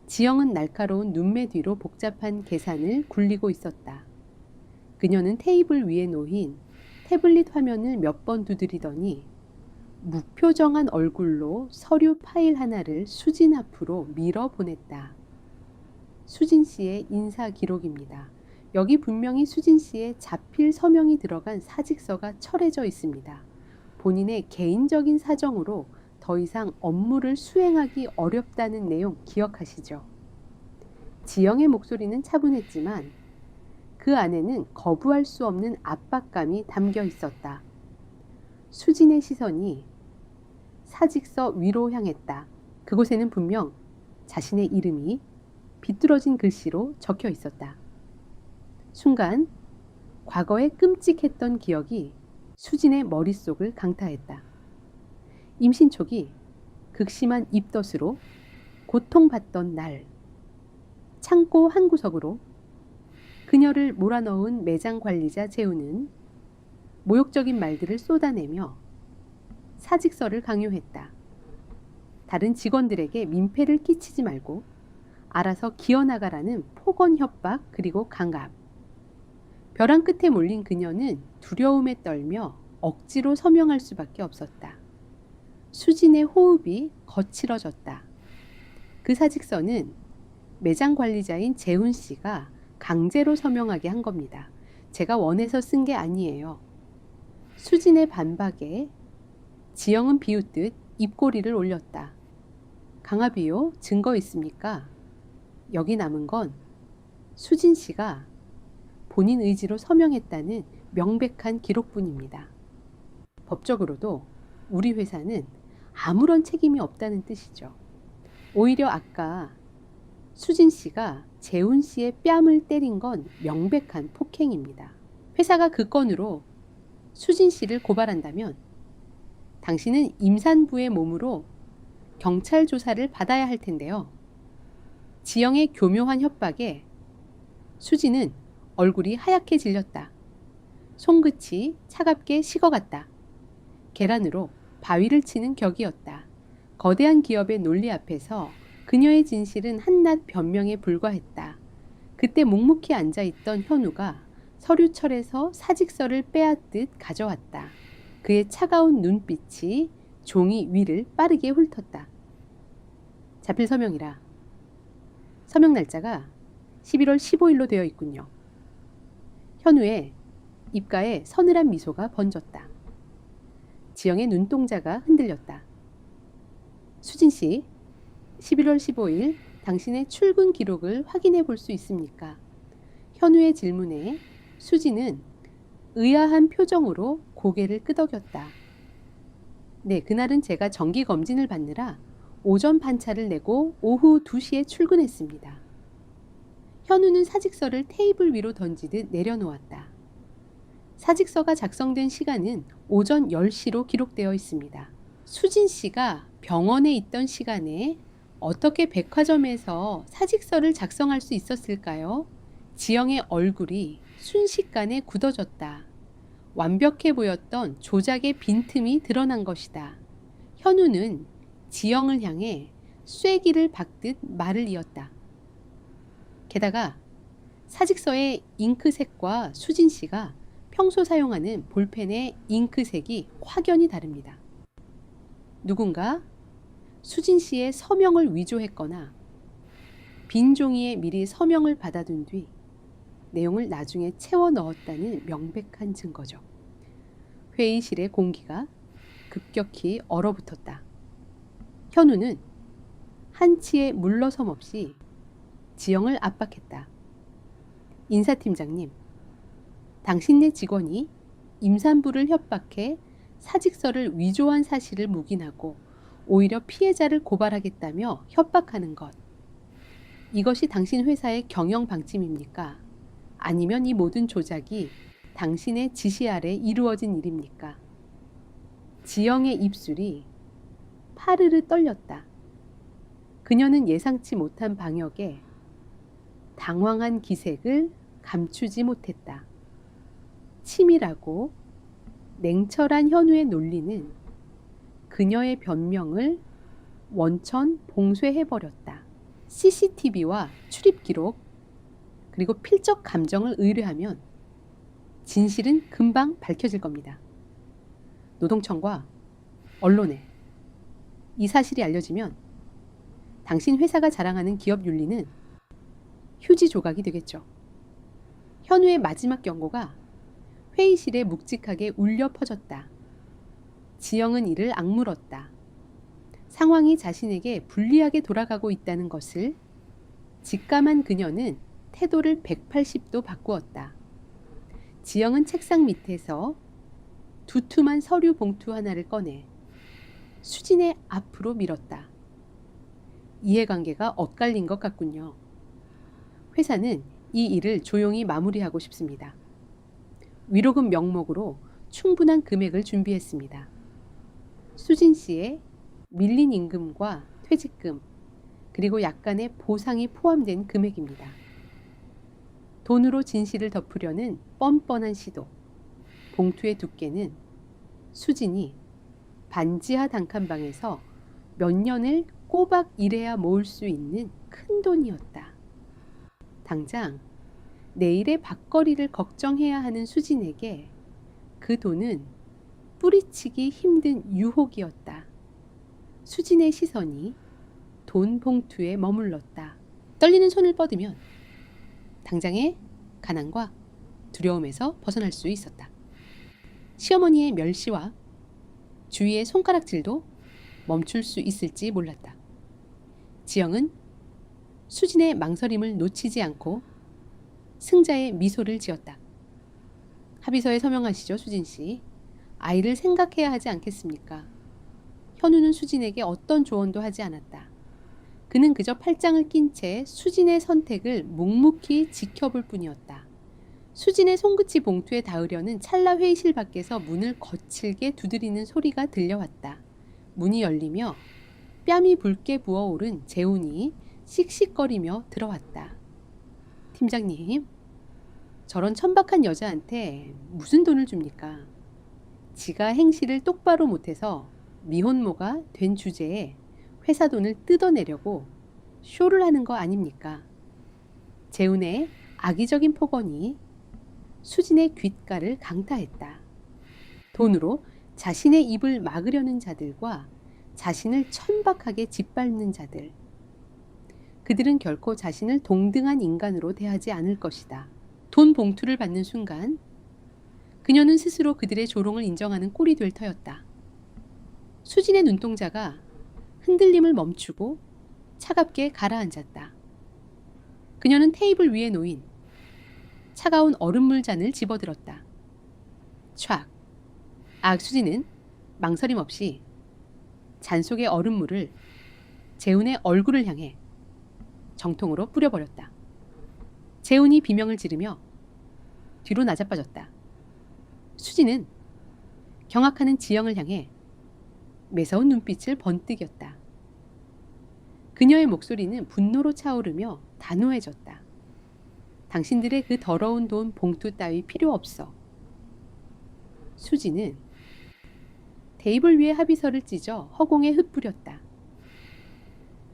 S1: 지영은 날카로운 눈매 뒤로 복잡한 계산을 굴리고 있었다. 그녀는 테이블 위에 놓인 태블릿 화면을 몇 번 두드리더니 무표정한 얼굴로 서류 파일 하나를 수진 앞으로 밀어 보냈다. 수진 씨의 인사 기록입니다. 여기 분명히 수진 씨의 자필 서명이 들어간 사직서가 철해져 있습니다. 본인의 개인적인 사정으로 더 이상 업무를 수행하기 어렵다는 내용 기억하시죠? 지영의 목소리는 차분했지만 그 안에는 거부할 수 없는 압박감이 담겨 있었다. 수진의 시선이 사직서 위로 향했다. 그곳에는 분명 자신의 이름이 비뚤어진 글씨로 적혀 있었다. 순간 과거의 끔찍했던 기억이 수진의 머릿속을 강타했다. 임신 초기 극심한 입덧으로 고통받던 날, 창고 한 구석으로 그녀를 몰아넣은 매장 관리자 재우는 모욕적인 말들을 쏟아내며 사직서를 강요했다. 다른 직원들에게 민폐를 끼치지 말고 알아서 기어나가라는 폭언 협박 그리고 강압. 벼랑 끝에 몰린 그녀는 두려움에 떨며 억지로 서명할 수밖에 없었다. 수진의 호흡이 거칠어졌다. 그 사직서는 매장 관리자인 재훈 씨가 강제로 서명하게 한 겁니다. 제가 원해서 쓴 게 아니에요. 수진의 반박에 지영은 비웃듯 입꼬리를 올렸다. 강압이요? 증거 있습니까? 여기 남은 건 수진 씨가 본인 의지로 서명했다는 명백한 기록뿐입니다. 법적으로도 우리 회사는 아무런 책임이 없다는 뜻이죠. 오히려 아까 수진 씨가 재훈 씨의 뺨을 때린 건 명백한 폭행입니다. 회사가 그 건으로 수진 씨를 고발한다면 당신은 임산부의 몸으로 경찰 조사를 받아야 할 텐데요. 지영의 교묘한 협박에 수진은 얼굴이 하얗게 질렸다. 손끝이 차갑게 식어갔다. 계란으로 바위를 치는 격이었다. 거대한 기업의 논리 앞에서 그녀의 진실은 한낱 변명에 불과했다. 그때 묵묵히 앉아있던 현우가 서류철에서 사직서를 빼앗듯 가져왔다. 그의 차가운 눈빛이 종이 위를 빠르게 훑었다. 자필 서명이라. 서명 날짜가 11월 15일로 되어 있군요. 현우의 입가에 서늘한 미소가 번졌다. 지영의 눈동자가 흔들렸다. 수진 씨, 11월 15일 당신의 출근 기록을 확인해 볼 수 있습니까? 현우의 질문에 수진은 의아한 표정으로 고개를 끄덕였다. 네, 그날은 제가 정기 검진을 받느라 오전 반차를 내고 오후 2시에 출근했습니다. 현우는 사직서를 테이블 위로 던지듯 내려놓았다. 사직서가 작성된 시간은 오전 10시로 기록되어 있습니다. 수진 씨가 병원에 있던 시간에 어떻게 백화점에서 사직서를 작성할 수 있었을까요? 지영의 얼굴이 순식간에 굳어졌다. 완벽해 보였던 조작의 빈틈이 드러난 것이다. 현우는 지영을 향해 쐐기를 박듯 말을 이었다. 게다가 사직서의 잉크색과 수진 씨가 평소 사용하는 볼펜의 잉크색이 확연히 다릅니다. 누군가 수진 씨의 서명을 위조했거나 빈 종이에 미리 서명을 받아둔 뒤 내용을 나중에 채워 넣었다는 명백한 증거죠. 회의실의 공기가 급격히 얼어붙었다. 현우는 한치의 물러섬 없이 지영을 압박했다. 인사팀장님, 당신네 직원이 임산부를 협박해 사직서를 위조한 사실을 묵인하고 오히려 피해자를 고발하겠다며 협박하는 것. 이것이 당신 회사의 경영 방침입니까? 아니면 이 모든 조작이 당신의 지시 아래 이루어진 일입니까? 지영의 입술이 파르르 떨렸다. 그녀는 예상치 못한 방역에 당황한 기색을 감추지 못했다. 치밀하고 냉철한 현우의 논리는 그녀의 변명을 원천 봉쇄해버렸다. CCTV와 출입 기록, 그리고 필적 감정을 의뢰하면 진실은 금방 밝혀질 겁니다. 노동청과 언론에 이 사실이 알려지면 당신 회사가 자랑하는 기업 윤리는 휴지 조각이 되겠죠. 현우의 마지막 경고가 회의실에 묵직하게 울려 퍼졌다. 지영은 이를 악물었다. 상황이 자신에게 불리하게 돌아가고 있다는 것을 직감한 그녀는 태도를 180도 바꾸었다. 지영은 책상 밑에서 두툼한 서류 봉투 하나를 꺼내 수진의 앞으로 밀었다. 이해관계가 엇갈린 것 같군요. 회사는 이 일을 조용히 마무리하고 싶습니다. 위로금 명목으로 충분한 금액을 준비했습니다. 수진 씨의 밀린 임금과 퇴직금, 그리고 약간의 보상이 포함된 금액입니다. 돈으로 진실을 덮으려는 뻔뻔한 시도. 봉투의 두께는 수진이 반지하 단칸방에서 몇 년을 꼬박 일해야 모을 수 있는 큰 돈이었다. 당장 내일의 밥거리를 걱정해야 하는 수진에게 그 돈은 뿌리치기 힘든 유혹이었다. 수진의 시선이 돈 봉투에 머물렀다. 떨리는 손을 뻗으면 당장의 가난과 두려움에서 벗어날 수 있었다. 시어머니의 멸시와 주위의 손가락질도 멈출 수 있을지 몰랐다. 지영은 수진의 망설임을 놓치지 않고 승자의 미소를 지었다. 합의서에 서명하시죠, 수진 씨. 아이를 생각해야 하지 않겠습니까? 현우는 수진에게 어떤 조언도 하지 않았다. 그는 그저 팔짱을 낀 채 수진의 선택을 묵묵히 지켜볼 뿐이었다. 수진의 손끝이 봉투에 닿으려는 찰나 회의실 밖에서 문을 거칠게 두드리는 소리가 들려왔다. 문이 열리며 뺨이 붉게 부어오른 재훈이 씩씩거리며 들어왔다. 팀장님, 저런 천박한 여자한테 무슨 돈을 줍니까? 지가 행실을 똑바로 못해서 미혼모가 된 주제에 회사 돈을 뜯어내려고 쇼를 하는 거 아닙니까? 재훈의 악의적인 폭언이 수진의 귓가를 강타했다. 돈으로 자신의 입을 막으려는 자들과 자신을 천박하게 짓밟는 자들. 그들은 결코 자신을 동등한 인간으로 대하지 않을 것이다. 돈 봉투를 받는 순간 그녀는 스스로 그들의 조롱을 인정하는 꼴이 될 터였다. 수진의 눈동자가 흔들림을 멈추고 차갑게 가라앉았다. 그녀는 테이블 위에 놓인 차가운 얼음물 잔을 집어들었다. 촥! 수진은 망설임 없이 잔 속의 얼음물을 재훈의 얼굴을 향해 정통으로 뿌려버렸다. 재훈이 비명을 지르며 뒤로 나자빠졌다. 수진은 경악하는 지영을 향해 매서운 눈빛을 번뜩였다. 그녀의 목소리는 분노로 차오르며 단호해졌다. 당신들의 그 더러운 돈 봉투 따위 필요 없어. 수진은 테이블 위에 합의서를 찢어 허공에 흩뿌렸다.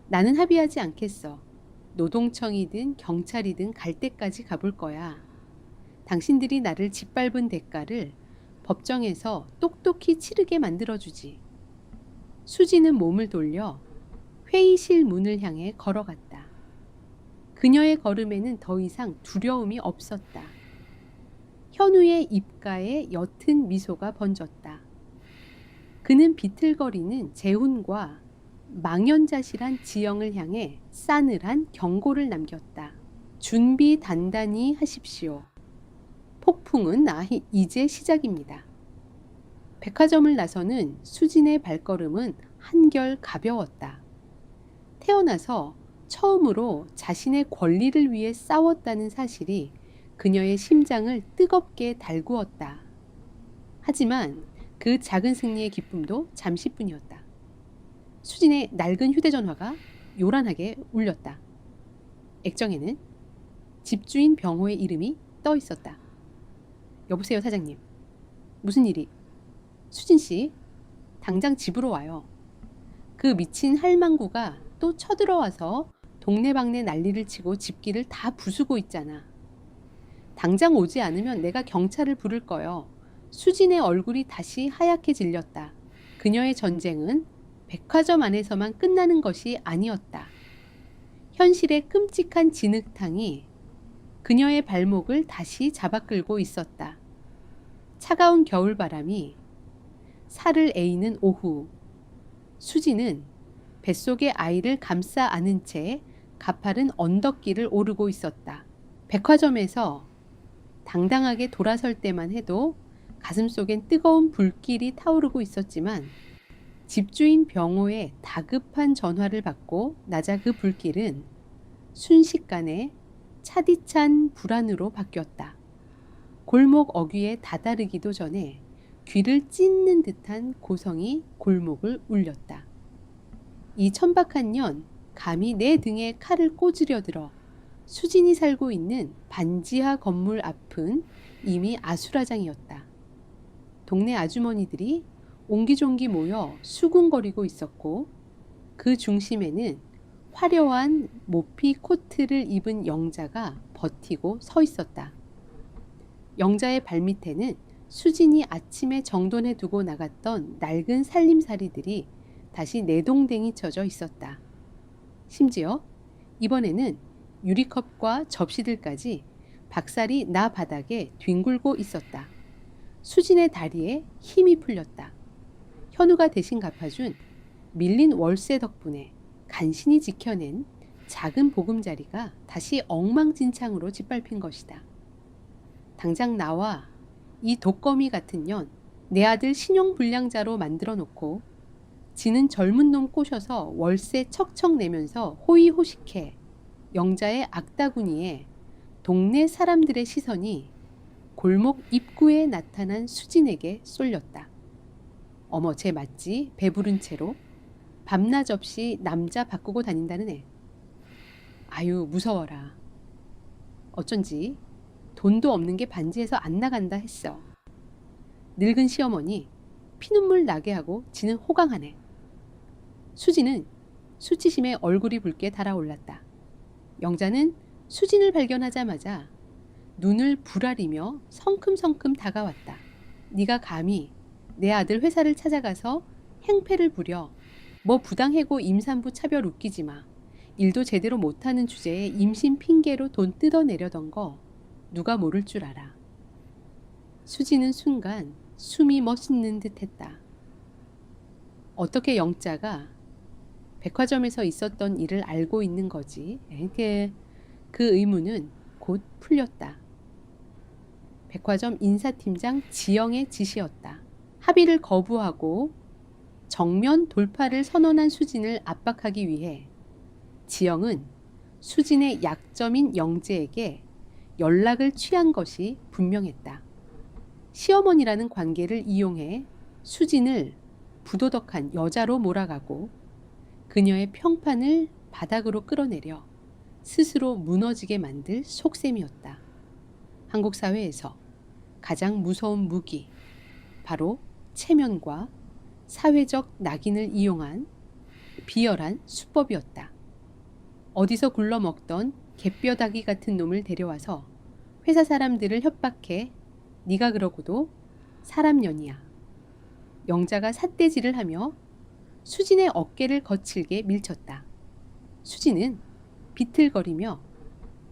S1: 나는 합의하지 않겠어. 노동청이든 경찰이든 갈 때까지 가볼 거야. 당신들이 나를 짓밟은 대가를 법정에서 똑똑히 치르게 만들어주지. 수진은 몸을 돌려 회의실 문을 향해 걸어갔다. 그녀의 걸음에는 더 이상 두려움이 없었다. 현우의 입가에 옅은 미소가 번졌다. 그는 비틀거리는 재훈과 망연자실한 지영을 향해 싸늘한 경고를 남겼다. 준비 단단히 하십시오. 폭풍은 이제 시작입니다. 백화점을 나서는 수진의 발걸음은 한결 가벼웠다. 태어나서 처음으로 자신의 권리를 위해 싸웠다는 사실이 그녀의 심장을 뜨겁게 달구었다. 하지만 그 작은 승리의 기쁨도 잠시뿐이었다. 수진의 낡은 휴대전화가 요란하게 울렸다. 액정에는 집주인 병호의 이름이 떠 있었다. 여보세요, 사장님. 무슨 일이? 수진 씨, 당장 집으로 와요. 그 미친 할망구가 또 쳐들어와서 동네방네 난리를 치고 집기를 다 부수고 있잖아. 당장 오지 않으면 내가 경찰을 부를 거요. 수진의 얼굴이 다시 하얗게 질렸다. 그녀의 전쟁은 백화점 안에서만 끝나는 것이 아니었다. 현실의 끔찍한 진흙탕이 그녀의 발목을 다시 잡아끌고 있었다. 차가운 겨울바람이 살을 에이는 오후, 수진은 뱃속의 아이를 감싸 안은 채 가파른 언덕길을 오르고 있었다. 백화점에서 당당하게 돌아설 때만 해도 가슴속엔 뜨거운 불길이 타오르고 있었지만 집주인 병호의 다급한 전화를 받고 나자 그 불길은 순식간에 차디찬 불안으로 바뀌었다. 골목 어귀에 다다르기도 전에 귀를 찢는 듯한 고성이 골목을 울렸다. 이 천박한 년 감히 내 등에 칼을 꽂으려 들어 수진이 살고 있는 반지하 건물 앞은 이미 아수라장이었다. 동네 아주머니들이 옹기종기 모여 수군거리고 있었고 그 중심에는 화려한 모피 코트를 입은 영자가 버티고 서 있었다. 영자의 발밑에는 수진이 아침에 정돈해 두고 나갔던 낡은 살림살이들이 다시 내동댕이 쳐져 있었다. 심지어 이번에는 유리컵과 접시들까지 박살이 나 바닥에 뒹굴고 있었다. 수진의 다리에 힘이 풀렸다. 현우가 대신 갚아준 밀린 월세 덕분에 간신히 지켜낸 작은 보금자리가 다시 엉망진창으로 짓밟힌 것이다. 당장 나와 이 독거미 같은 년 내 아들 신용불량자로 만들어 놓고 지는 젊은 놈 꼬셔서 월세 척척 내면서 호의호식해 영자의 악다구니에 동네 사람들의 시선이 골목 입구에 나타난 수진에게 쏠렸다. 어머, 쟤 맞지? 배부른 채로 밤낮 없이 남자 바꾸고 다닌다는 애. 아유, 무서워라. 어쩐지 돈도 없는 게 반지에서 안 나간다 했어. 늙은 시어머니 피눈물 나게 하고 지는 호강하네. 수진은 수치심에 얼굴이 붉게 달아올랐다. 영자는 수진을 발견하자마자 눈을 부라리며 성큼성큼 다가왔다. 네가 감히 내 아들 회사를 찾아가서 행패를 부려 뭐 부당해고 임산부 차별 웃기지 마. 일도 제대로 못하는 주제에 임신 핑계로 돈 뜯어내려던 거 누가 모를 줄 알아. 수지는 순간 숨이 멎는 듯 했다. 어떻게 영자가 백화점에서 있었던 일을 알고 있는 거지? 그 의문은 곧 풀렸다. 백화점 인사팀장 지영의 지시였다. 합의를 거부하고 정면 돌파를 선언한 수진을 압박하기 위해 지영은 수진의 약점인 영재에게 연락을 취한 것이 분명했다. 시어머니라는 관계를 이용해 수진을 부도덕한 여자로 몰아가고 그녀의 평판을 바닥으로 끌어내려 스스로 무너지게 만들 속셈이었다. 한국 사회에서 가장 무서운 무기, 바로 체면과 사회적 낙인을 이용한 비열한 수법이었다. 어디서 굴러먹던 개뼈다귀 같은 놈을 데려와서 회사 사람들을 협박해 네가 그러고도 사람년이야. 영자가 삿대질을 하며 수진의 어깨를 거칠게 밀쳤다. 수진은 비틀거리며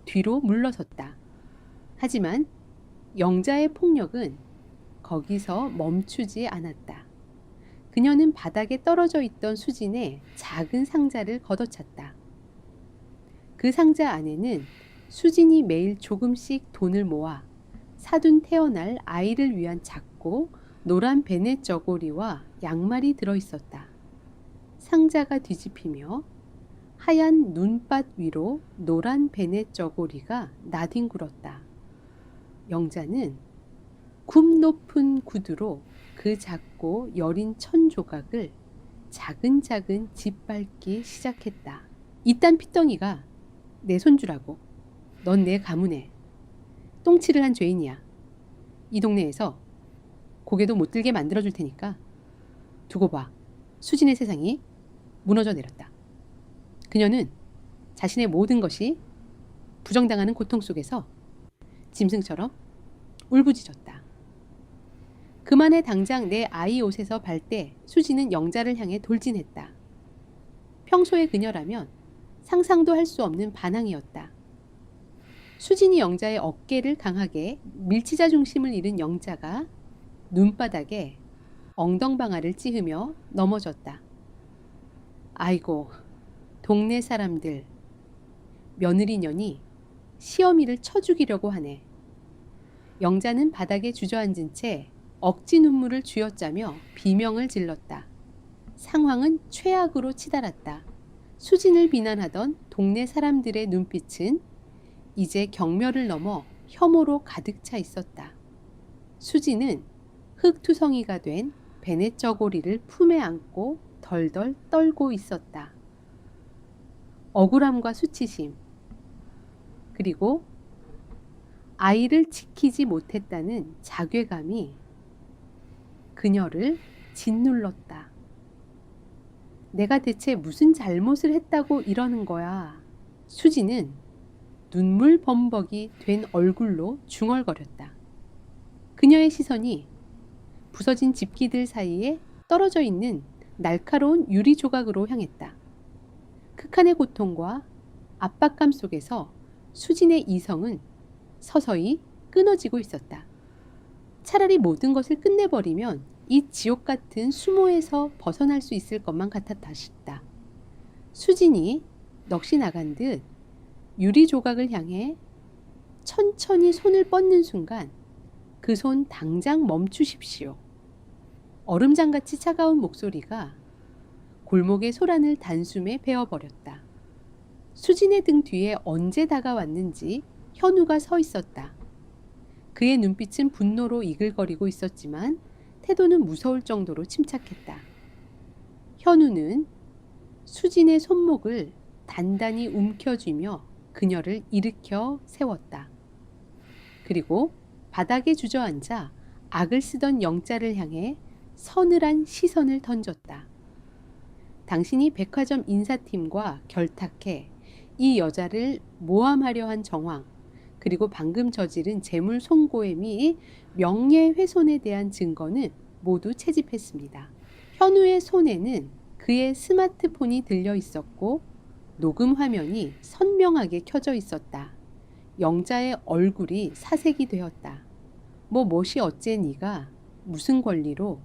S1: 뒤로 물러섰다. 하지만 영자의 폭력은 거기서 멈추지 않았다. 그녀는 바닥에 떨어져 있던 수진의 작은 상자를 걷어찼다. 그 상자 안에는 수진이 매일 조금씩 돈을 모아 사둔 태어날 아이를 위한 작고 노란 베넷 저고리와 양말이 들어있었다. 상자가 뒤집히며 하얀 눈밭 위로 노란 베넷 저고리가 나뒹굴었다. 영자는 굽 높은 구두로 그 작고 여린 천 조각을 차근차근 짓밟기 시작했다. 이딴 핏덩이가 내 손주라고. 넌 내 가문에 똥칠을 한 죄인이야. 이 동네에서 고개도 못 들게 만들어줄 테니까 두고 봐. 수진의 세상이 무너져 내렸다. 그녀는 자신의 모든 것이 부정당하는 고통 속에서 짐승처럼 울부짖었다. 그만해, 당장 내 아이 옷에서 발대. 수진은 영자를 향해 돌진했다. 평소의 그녀라면 상상도 할 수 없는 반항이었다. 수진이 영자의 어깨를 강하게 밀치자 중심을 잃은 영자가 눈바닥에 엉덩방아를 찌으며 넘어졌다. 아이고, 동네 사람들. 며느리년이 시어미를 쳐 죽이려고 하네. 영자는 바닥에 주저앉은 채 억지 눈물을 쥐어짜며 비명을 질렀다. 상황은 최악으로 치달았다. 수진을 비난하던 동네 사람들의 눈빛은 이제 경멸을 넘어 혐오로 가득 차 있었다. 수진은 흙투성이가 된 베넷 저고리를 품에 안고 덜덜 떨고 있었다. 억울함과 수치심, 그리고 아이를 지키지 못했다는 자괴감이 그녀를 짓눌렀다. 내가 대체 무슨 잘못을 했다고 이러는 거야. 수지는 눈물 범벅이 된 얼굴로 중얼거렸다. 그녀의 시선이 부서진 집기들 사이에 떨어져 있는 날카로운 유리 조각으로 향했다. 극한의 고통과 압박감 속에서 수진의 이성은 서서히 끊어지고 있었다. 차라리 모든 것을 끝내버리면 이 지옥 같은 수모에서 벗어날 수 있을 것만 같았다 싶다. 수진이 넋이 나간 듯 유리 조각을 향해 천천히 손을 뻗는 순간 그 손 당장 멈추십시오. 얼음장같이 차가운 목소리가 골목의 소란을 단숨에 베어버렸다. 수진의 등 뒤에 언제 다가왔는지 현우가 서 있었다. 그의 눈빛은 분노로 이글거리고 있었지만 태도는 무서울 정도로 침착했다. 현우는 수진의 손목을 단단히 움켜쥐며 그녀를 일으켜 세웠다. 그리고 바닥에 주저앉아 악을 쓰던 영자를 향해 서늘한 시선을 던졌다. 당신이 백화점 인사팀과 결탁해 이 여자를 모함하려 한 정황, 그리고 방금 저지른 재물 손고의 미 명예훼손에 대한 증거는 모두 채집했습니다. 현우의 손에는 그의 스마트폰이 들려 있었고 녹음 화면이 선명하게 켜져 있었다. 영자의 얼굴이 사색이 되었다. 뭣이 어째 네가 무슨 권리로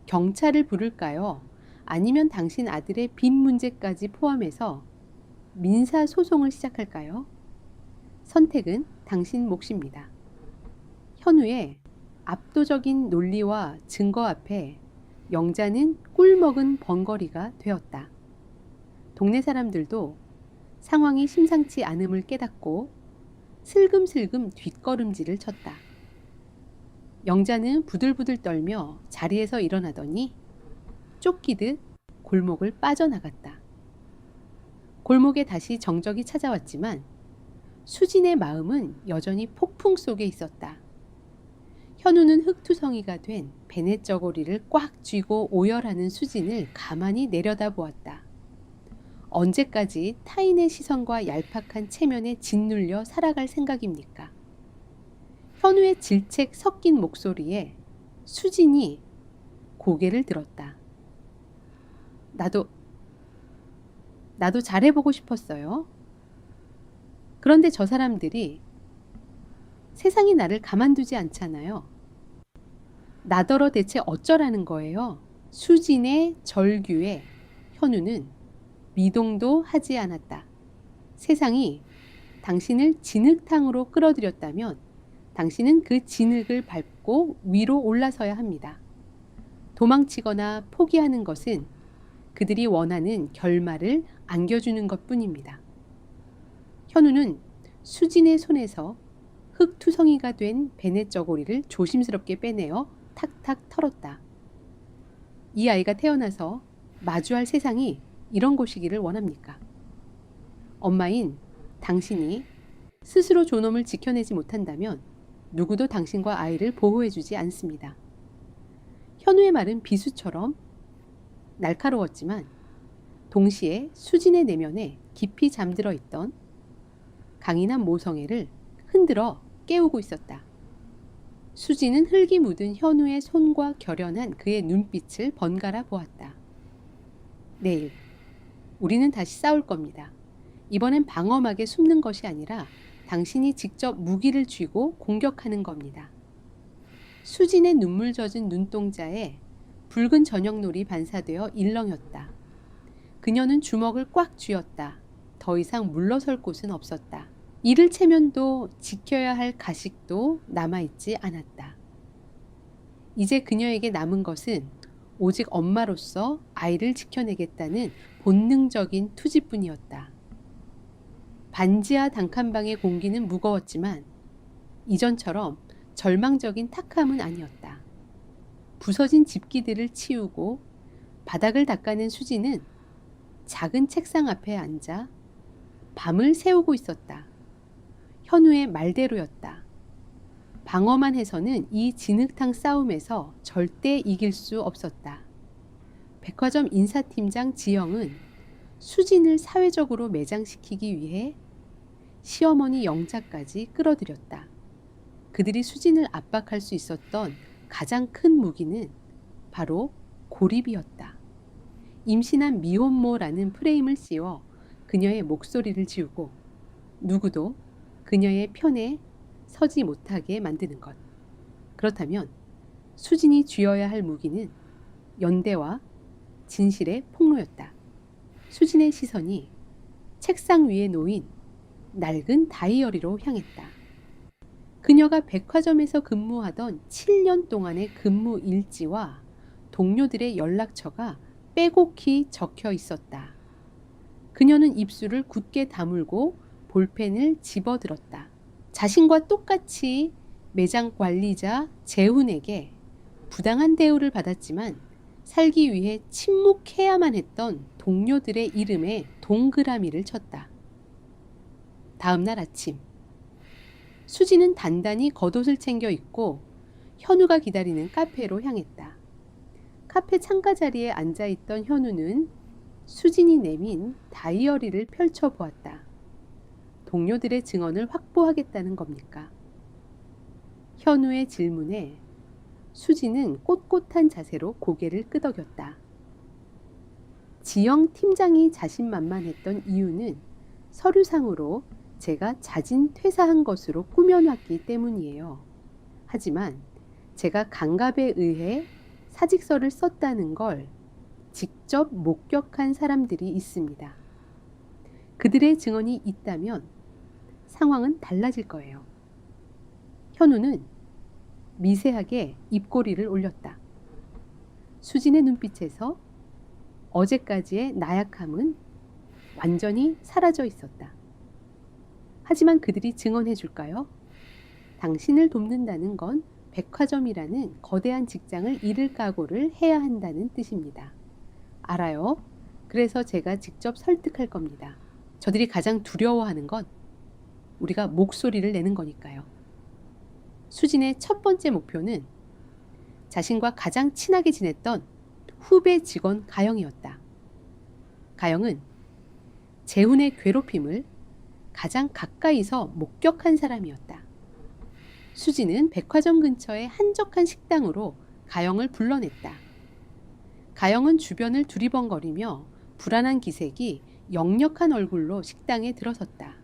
S1: 경찰을 부를까요? 아니면 당신 아들의 빚 문제까지 포함해서 민사 소송을 시작할까요? 선택은 당신 몫입니다. 현우의 압도적인 논리와 증거 앞에 영자는 꿀먹은 번거리가 되었다. 동네 사람들도 상황이 심상치 않음을 깨닫고 슬금슬금 뒷걸음질을 쳤다. 영자는 부들부들 떨며 자리에서 일어나더니 쫓기듯 골목을 빠져나갔다. 골목에 다시 정적이 찾아왔지만 수진의 마음은 여전히 폭풍 속에 있었다. 현우는 흙투성이가 된 베넷 저고리를 꽉 쥐고 오열하는 수진을 가만히 내려다보았다. 언제까지 타인의 시선과 얄팍한 체면에 짓눌려 살아갈 생각입니까? 현우의 질책 섞인 목소리에 수진이 고개를 들었다. 나도 잘해보고 싶었어요. 그런데 저 사람들이 세상이 나를 가만두지 않잖아요. 나더러 대체 어쩌라는 거예요? 수진의 절규에 현우는 미동도 하지 않았다. 세상이 당신을 진흙탕으로 끌어들였다면 당신은 그 진흙을 밟고 위로 올라서야 합니다. 도망치거나 포기하는 것은 그들이 원하는 결말을 안겨주는 것뿐입니다. 현우는 수진의 손에서 흙투성이가 된 베넷 저고리를 조심스럽게 빼내어 탁탁 털었다. 이 아이가 태어나서 마주할 세상이 이런 곳이기를 원합니까? 엄마인 당신이 스스로 존엄을 지켜내지 못한다면 누구도 당신과 아이를 보호해주지 않습니다. 현우의 말은 비수처럼 날카로웠지만 동시에 수진의 내면에 깊이 잠들어 있던 강인한 모성애를 흔들어 깨우고 있었다. 수진은 흙이 묻은 현우의 손과 결연한 그의 눈빛을 번갈아 보았다. 내일 우리는 다시 싸울 겁니다. 이번엔 방엄하게 숨는 것이 아니라 당신이 직접 무기를 쥐고 공격하는 겁니다. 수진의 눈물 젖은 눈동자에 붉은 저녁놀이 반사되어 일렁였다. 그녀는 주먹을 꽉 쥐었다. 더 이상 물러설 곳은 없었다. 이를 체면도 지켜야 할 가식도 남아있지 않았다. 이제 그녀에게 남은 것은 오직 엄마로서 아이를 지켜내겠다는 본능적인 투지뿐이었다. 반지하 단칸방의 공기는 무거웠지만 이전처럼 절망적인 탁함은 아니었다. 부서진 집기들을 치우고 바닥을 닦아낸 수지는 작은 책상 앞에 앉아 밤을 새우고 있었다. 현우의 말대로였다. 방어만 해서는 이 진흙탕 싸움에서 절대 이길 수 없었다. 백화점 인사팀장 지영은 수진을 사회적으로 매장시키기 위해 시어머니 영자까지 끌어들였다. 그들이 수진을 압박할 수 있었던 가장 큰 무기는 바로 고립이었다. 임신한 미혼모라는 프레임을 씌워 그녀의 목소리를 지우고 누구도 그녀의 편에 서지 못하게 만드는 것. 그렇다면 수진이 쥐어야 할 무기는 연대와 진실의 폭로였다. 수진의 시선이 책상 위에 놓인 낡은 다이어리로 향했다. 그녀가 백화점에서 근무하던 7년 동안의 근무 일지와 동료들의 연락처가 빼곡히 적혀 있었다. 그녀는 입술을 굳게 다물고 볼펜을 집어들었다. 자신과 똑같이 매장 관리자 재훈에게 부당한 대우를 받았지만 살기 위해 침묵해야만 했던 동료들의 이름에 동그라미를 쳤다. 다음 날 아침, 수지는 단단히 겉옷을 챙겨 입고 현우가 기다리는 카페로 향했다. 카페 창가 자리에 앉아있던 현우는 수진이 내민 다이어리를 펼쳐보았다. 동료들의 증언을 확보하겠다는 겁니까? 현우의 질문에 수지는 꼿꼿한 자세로 고개를 끄덕였다. 지영 팀장이 자신만만했던 이유는 서류상으로 제가 자진 퇴사한 것으로 꾸며놨기 때문이에요. 하지만 제가 강갑에 의해 사직서를 썼다는 걸 직접 목격한 사람들이 있습니다. 그들의 증언이 있다면 상황은 달라질 거예요. 현우는 미세하게 입꼬리를 올렸다. 수진의 눈빛에서 어제까지의 나약함은 완전히 사라져 있었다. 하지만 그들이 증언해 줄까요? 당신을 돕는다는 건 백화점이라는 거대한 직장을 잃을 각오를 해야 한다는 뜻입니다. 알아요. 그래서 제가 직접 설득할 겁니다. 저들이 가장 두려워하는 건 우리가 목소리를 내는 거니까요. 수진의 첫 번째 목표는 자신과 가장 친하게 지냈던 후배 직원 가영이었다. 가영은 재훈의 괴롭힘을 가장 가까이서 목격한 사람이었다. 수진은 백화점 근처의 한적한 식당으로 가영을 불러냈다. 가영은 주변을 두리번거리며 불안한 기색이 역력한 얼굴로 식당에 들어섰다.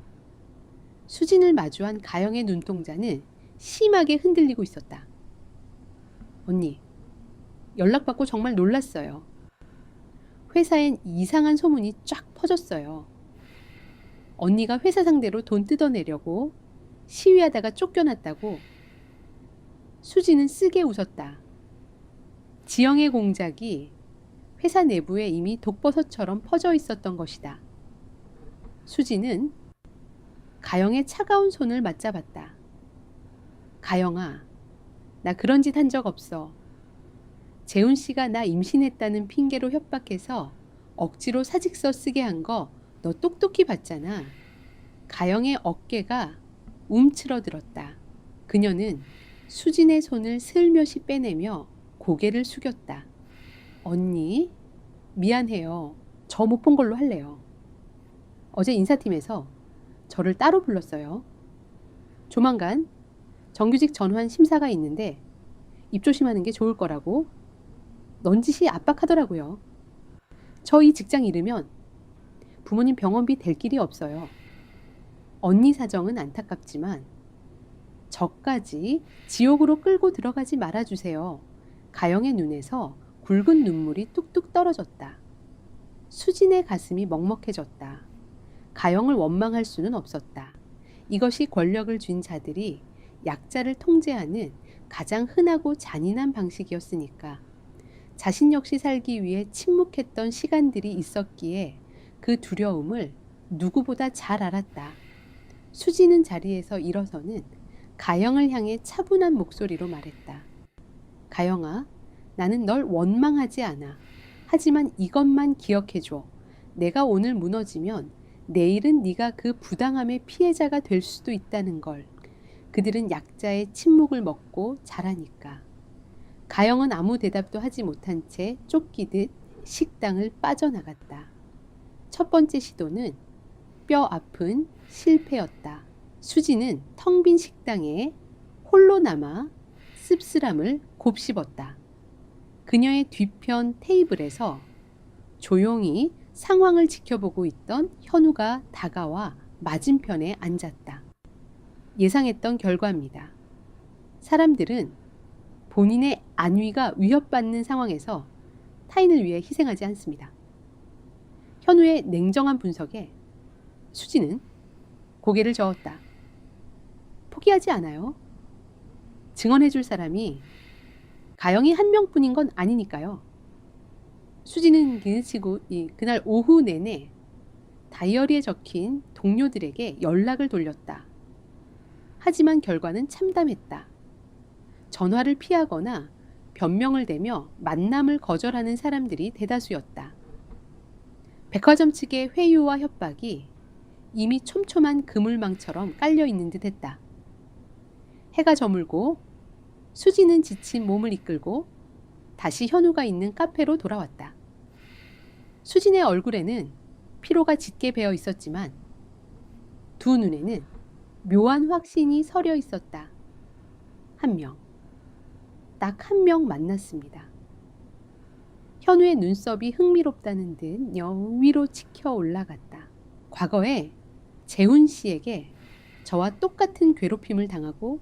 S1: 수진을 마주한 가영의 눈동자는 심하게 흔들리고 있었다. 언니, 연락받고 정말 놀랐어요. 회사엔 이상한 소문이 쫙 퍼졌어요. 언니가 회사 상대로 돈 뜯어내려고 시위하다가 쫓겨났다고. 수지는 쓰게 웃었다. 지영의 공작이 회사 내부에 이미 독버섯처럼 퍼져 있었던 것이다. 수지는 가영의 차가운 손을 맞잡았다. 가영아, 나 그런 짓 한 적 없어. 재훈 씨가 나 임신했다는 핑계로 협박해서 억지로 사직서 쓰게 한 거 너 똑똑히 봤잖아. 가영의 어깨가 움츠러들었다. 그녀는 수진의 손을 슬며시 빼내며 고개를 숙였다. 언니, 미안해요. 저 못 본 걸로 할래요. 어제 인사팀에서 저를 따로 불렀어요. 조만간 정규직 전환 심사가 있는데 입 조심하는 게 좋을 거라고 넌지시 압박하더라고요. 저 이 직장 잃으면 부모님 병원비 댈 길이 없어요. 언니 사정은 안타깝지만 저까지 지옥으로 끌고 들어가지 말아주세요. 가영의 눈에서 굵은 눈물이 뚝뚝 떨어졌다. 수진의 가슴이 먹먹해졌다. 가영을 원망할 수는 없었다. 이것이 권력을 쥔 자들이 약자를 통제하는 가장 흔하고 잔인한 방식이었으니까. 자신 역시 살기 위해 침묵했던 시간들이 있었기에 그 두려움을 누구보다 잘 알았다. 수지는 자리에서 일어서는 가영을 향해 차분한 목소리로 말했다. 가영아, 나는 널 원망하지 않아. 하지만 이것만 기억해줘. 내가 오늘 무너지면 내일은 네가 그 부당함의 피해자가 될 수도 있다는 걸. 그들은 약자의 침묵을 먹고 자라니까. 가영은 아무 대답도 하지 못한 채 쫓기듯 식당을 빠져나갔다. 첫 번째 시도는 뼈 아픈 실패였다. 수지는 텅 빈 식당에 홀로 남아 씁쓸함을 곱씹었다. 그녀의 뒤편 테이블에서 조용히 상황을 지켜보고 있던 현우가 다가와 맞은편에 앉았다. 예상했던 결과입니다. 사람들은 본인의 안위가 위협받는 상황에서 타인을 위해 희생하지 않습니다. 현우의 냉정한 분석에 수지는 고개를 저었다. 포기하지 않아요. 증언해줄 사람이 가영이 한 명뿐인 건 아니니까요. 수지는 기니치고 그날 오후 내내 다이어리에 적힌 동료들에게 연락을 돌렸다. 하지만 결과는 참담했다. 전화를 피하거나 변명을 대며 만남을 거절하는 사람들이 대다수였다. 백화점 측의 회유와 협박이 이미 촘촘한 그물망처럼 깔려있는 듯했다. 해가 저물고 수지는 지친 몸을 이끌고 다시 현우가 있는 카페로 돌아왔다. 수진의 얼굴에는 피로가 짙게 배어 있었지만 두 눈에는 묘한 확신이 서려 있었다. 한 명, 딱 한 명 만났습니다. 현우의 눈썹이 흥미롭다는 듯 영 위로 치켜 올라갔다. 과거에 재훈 씨에게 저와 똑같은 괴롭힘을 당하고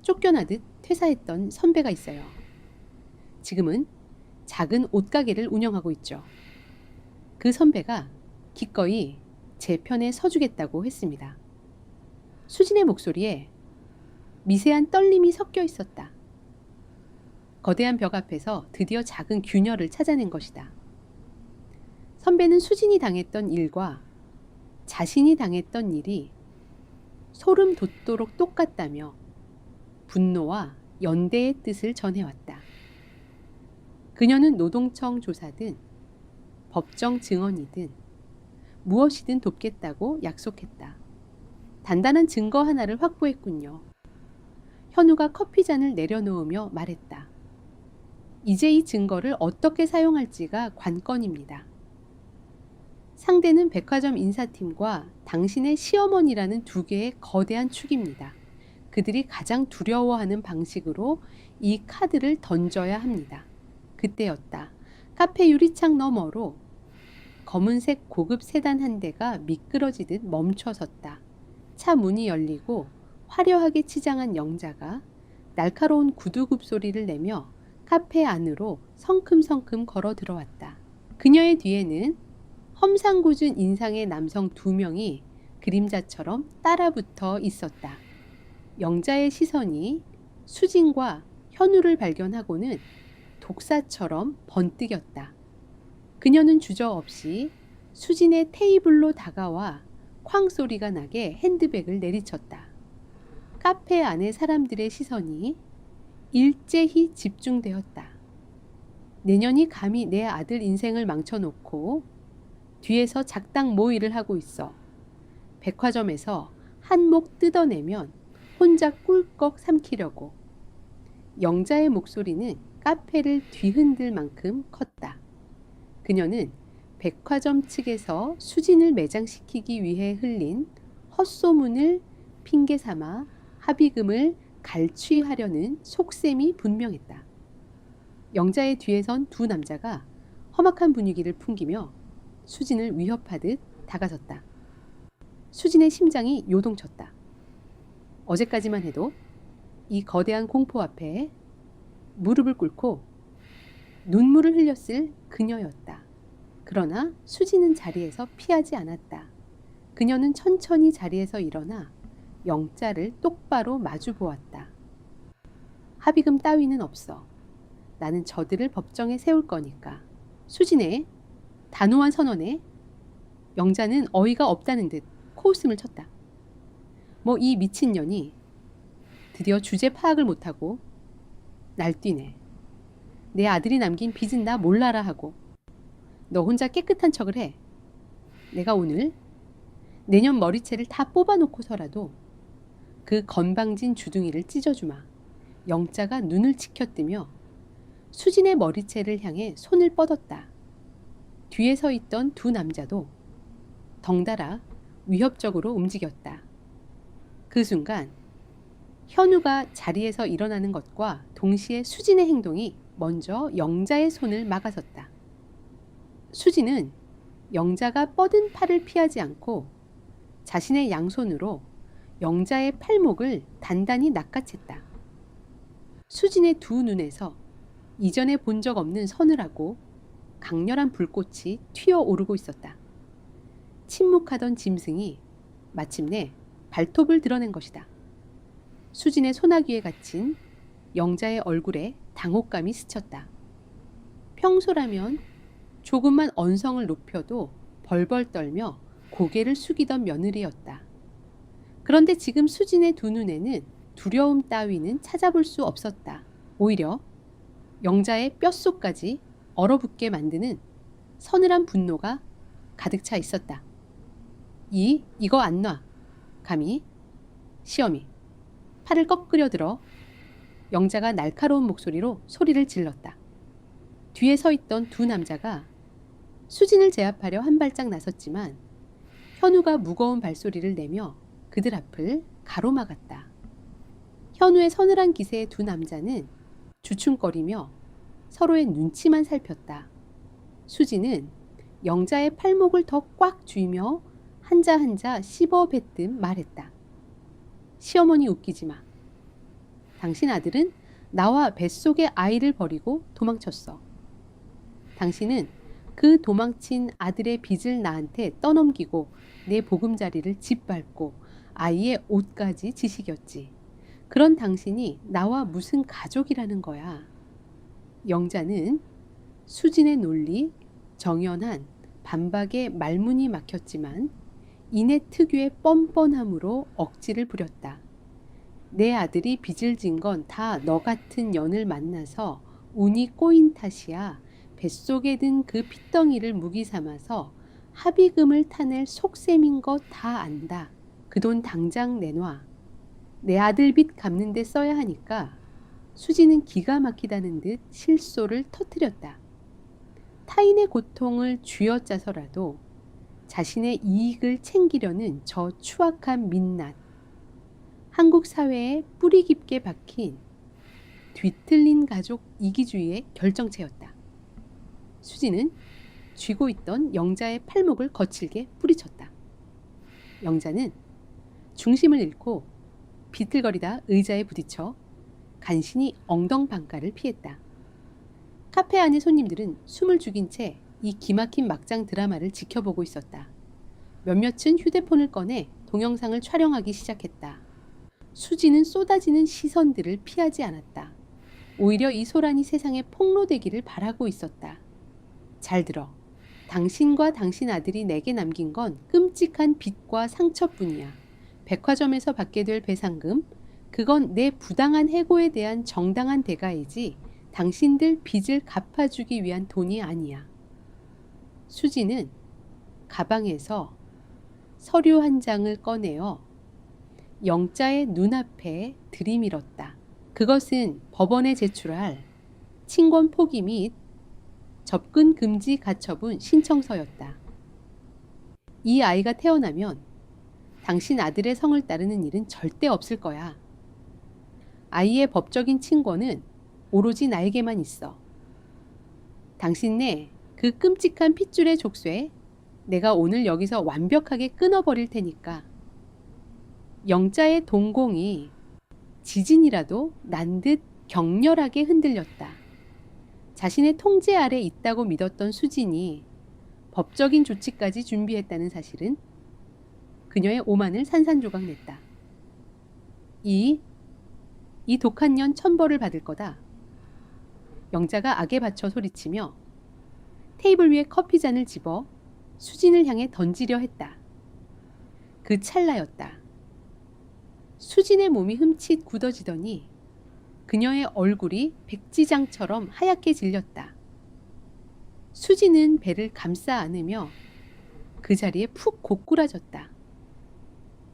S1: 쫓겨나듯 퇴사했던 선배가 있어요. 지금은 작은 옷가게를 운영하고 있죠. 그 선배가 기꺼이 제 편에 서주겠다고 했습니다. 수진의 목소리에 미세한 떨림이 섞여 있었다. 거대한 벽 앞에서 드디어 작은 균열을 찾아낸 것이다. 선배는 수진이 당했던 일과 자신이 당했던 일이 소름 돋도록 똑같다며 분노와 연대의 뜻을 전해왔다. 그녀는 노동청 조사든 법정 증언이든 무엇이든 돕겠다고 약속했다. 단단한 증거 하나를 확보했군요. 현우가 커피잔을 내려놓으며 말했다. 이제 이 증거를 어떻게 사용할지가 관건입니다. 상대는 백화점 인사팀과 당신의 시어머니라는 두 개의 거대한 축입니다. 그들이 가장 두려워하는 방식으로 이 카드를 던져야 합니다. 그때였다. 카페 유리창 너머로 검은색 고급 세단 한 대가 미끄러지듯 멈춰섰다. 차 문이 열리고 화려하게 치장한 영자가 날카로운 구두굽 소리를 내며 카페 안으로 성큼성큼 걸어 들어왔다. 그녀의 뒤에는 험상궂은 인상의 남성 두 명이 그림자처럼 따라붙어 있었다. 영자의 시선이 수진과 현우를 발견하고는 독사처럼 번뜩였다. 그녀는 주저없이 수진의 테이블로 다가와 쾅 소리가 나게 핸드백을 내리쳤다. 카페 안의 사람들의 시선이 일제히 집중되었다. 내년이 감히 내 아들 인생을 망쳐놓고 뒤에서 작당 모의를 하고 있어. 백화점에서 한 몫 뜯어내면 혼자 꿀꺽 삼키려고. 영자의 목소리는 카페를 뒤흔들 만큼 컸다. 그녀는 백화점 측에서 수진을 매장시키기 위해 흘린 헛소문을 핑계 삼아 합의금을 갈취하려는 속셈이 분명했다. 영자의 뒤에 선 두 남자가 험악한 분위기를 풍기며 수진을 위협하듯 다가섰다. 수진의 심장이 요동쳤다. 어제까지만 해도 이 거대한 공포 앞에 무릎을 꿇고 눈물을 흘렸을 그녀였다. 그러나 수진은 자리에서 피하지 않았다. 그녀는 천천히 자리에서 일어나 영자를 똑바로 마주 보았다. 합의금 따위는 없어. 나는 저들을 법정에 세울 거니까. 수진의 단호한 선언에 영자는 어이가 없다는 듯 코웃음을 쳤다. 뭐 이 미친년이 드디어 주제 파악을 못하고 날뛰네. 내 아들이 남긴 빚은 나 몰라라 하고 너 혼자 깨끗한 척을 해. 내가 오늘 내년 머리채를 다 뽑아놓고서라도 그 건방진 주둥이를 찢어주마. 영자가 눈을 치켜뜨며 수진의 머리채를 향해 손을 뻗었다. 뒤에 서 있던 두 남자도 덩달아 위협적으로 움직였다. 그 순간 현우가 자리에서 일어나는 것과 동시에 수진의 행동이 먼저 영자의 손을 막아섰다. 수진은 영자가 뻗은 팔을 피하지 않고 자신의 양손으로 영자의 팔목을 단단히 낚아챘다. 수진의 두 눈에서 이전에 본 적 없는 서늘하고 강렬한 불꽃이 튀어오르고 있었다. 침묵하던 짐승이 마침내 발톱을 드러낸 것이다. 수진의 소나귀에 갇힌 영자의 얼굴에 당혹감이 스쳤다. 평소라면 조금만 언성을 높여도 벌벌 떨며 고개를 숙이던 며느리였다. 그런데 지금 수진의 두 눈에는 두려움 따위는 찾아볼 수 없었다. 오히려 영자의 뼛속까지 얼어붙게 만드는 서늘한 분노가 가득 차 있었다. 이거 안 놔. 감히 시어미. 팔을 꺾으려 들어 영자가 날카로운 목소리로 소리를 질렀다. 뒤에 서 있던 두 남자가 수진을 제압하려 한 발짝 나섰지만 현우가 무거운 발소리를 내며 그들 앞을 가로막았다. 현우의 서늘한 기세의 두 남자는 주춤거리며 서로의 눈치만 살폈다. 수진은 영자의 팔목을 더 꽉 쥐며 한자 한자 씹어뱉듯 말했다. 시어머니 웃기지 마. 당신 아들은 나와 뱃속의 아이를 버리고 도망쳤어. 당신은 그 도망친 아들의 빚을 나한테 떠넘기고 내 보금자리를 짓밟고 아이의 옷까지 지식였지. 그런 당신이 나와 무슨 가족이라는 거야. 영자는 수진의 논리, 정연한 반박에 말문이 막혔지만 이내 특유의 뻔뻔함으로 억지를 부렸다. 내 아들이 빚을 진 건 다 너 같은 년을 만나서 운이 꼬인 탓이야. 뱃속에 든 그 핏덩이를 무기 삼아서 합의금을 타낼 속셈인 거 다 안다. 그 돈 당장 내놔. 내 아들 빚 갚는 데 써야 하니까. 수지는 기가 막히다는 듯 실소를 터뜨렸다. 타인의 고통을 쥐어짜서라도 자신의 이익을 챙기려는 저 추악한 민낯. 한국 사회에 뿌리 깊게 박힌 뒤틀린 가족 이기주의의 결정체였다. 수지는 쥐고 있던 영자의 팔목을 거칠게 뿌리쳤다. 영자는 중심을 잃고 비틀거리다 의자에 부딪혀 간신히 엉덩방가를 피했다. 카페 안의 손님들은 숨을 죽인 채 이 기막힌 막장 드라마를 지켜보고 있었다. 몇몇은 휴대폰을 꺼내 동영상을 촬영하기 시작했다. 수지는 쏟아지는 시선들을 피하지 않았다. 오히려 이 소란이 세상에 폭로되기를 바라고 있었다. 잘 들어. 당신과 당신 아들이 내게 남긴 건 끔찍한 빚과 상처뿐이야. 백화점에서 받게 될 배상금, 그건 내 부당한 해고에 대한 정당한 대가이지 당신들 빚을 갚아주기 위한 돈이 아니야. 수지는 가방에서 서류 한 장을 꺼내어 영자의 눈앞에 들이밀었다. 그것은 법원에 제출할 친권 포기 및 접근 금지 가처분 신청서였다. 이 아이가 태어나면 당신 아들의 성을 따르는 일은 절대 없을 거야. 아이의 법적인 친권은 오로지 나에게만 있어. 당신네 그 끔찍한 핏줄의 족쇄 내가 오늘 여기서 완벽하게 끊어버릴 테니까. 영자의 동공이 지진이라도 난 듯 격렬하게 흔들렸다. 자신의 통제 아래 있다고 믿었던 수진이 법적인 조치까지 준비했다는 사실은 그녀의 오만을 산산조각 냈다. 이 독한 년 천벌을 받을 거다. 영자가 악에 받쳐 소리치며 테이블 위에 커피잔을 집어 수진을 향해 던지려 했다. 그 찰나였다. 수진의 몸이 흠칫 굳어지더니 그녀의 얼굴이 백지장처럼 하얗게 질렸다. 수진은 배를 감싸 안으며 그 자리에 푹 고꾸라졌다.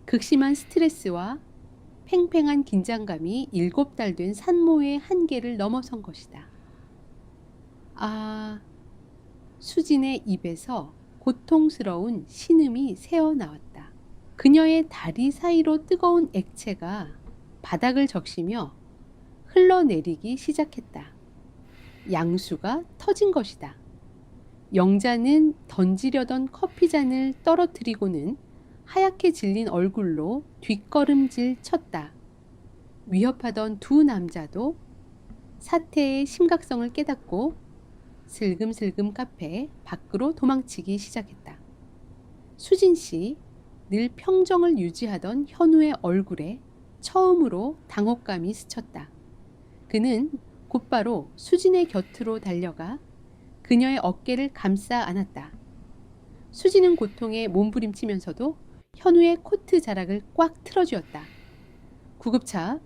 S1: 극심한 스트레스와 팽팽한 긴장감이 7달 된 산모의 한계를 넘어선 것이다. 수진의 입에서 고통스러운 신음이 새어나왔다. 그녀의 다리 사이로 뜨거운 액체가 바닥을 적시며 흘러내리기 시작했다. 양수가 터진 것이다. 영자는 던지려던 커피잔을 떨어뜨리고는 하얗게 질린 얼굴로 뒷걸음질 쳤다. 위협하던 두 남자도 사태의 심각성을 깨닫고 슬금슬금 카페 밖으로 도망치기 시작했다. 수진 씨, 늘 평정을 유지하던 현우의 얼굴에 처음으로 당혹감이 스쳤다. 그는 곧바로 수진의 곁으로 달려가 그녀의 어깨를 감싸 안았다. 수진은 고통에 몸부림치면서도 현우의 코트 자락을 꽉 틀어쥐었다. 구급차,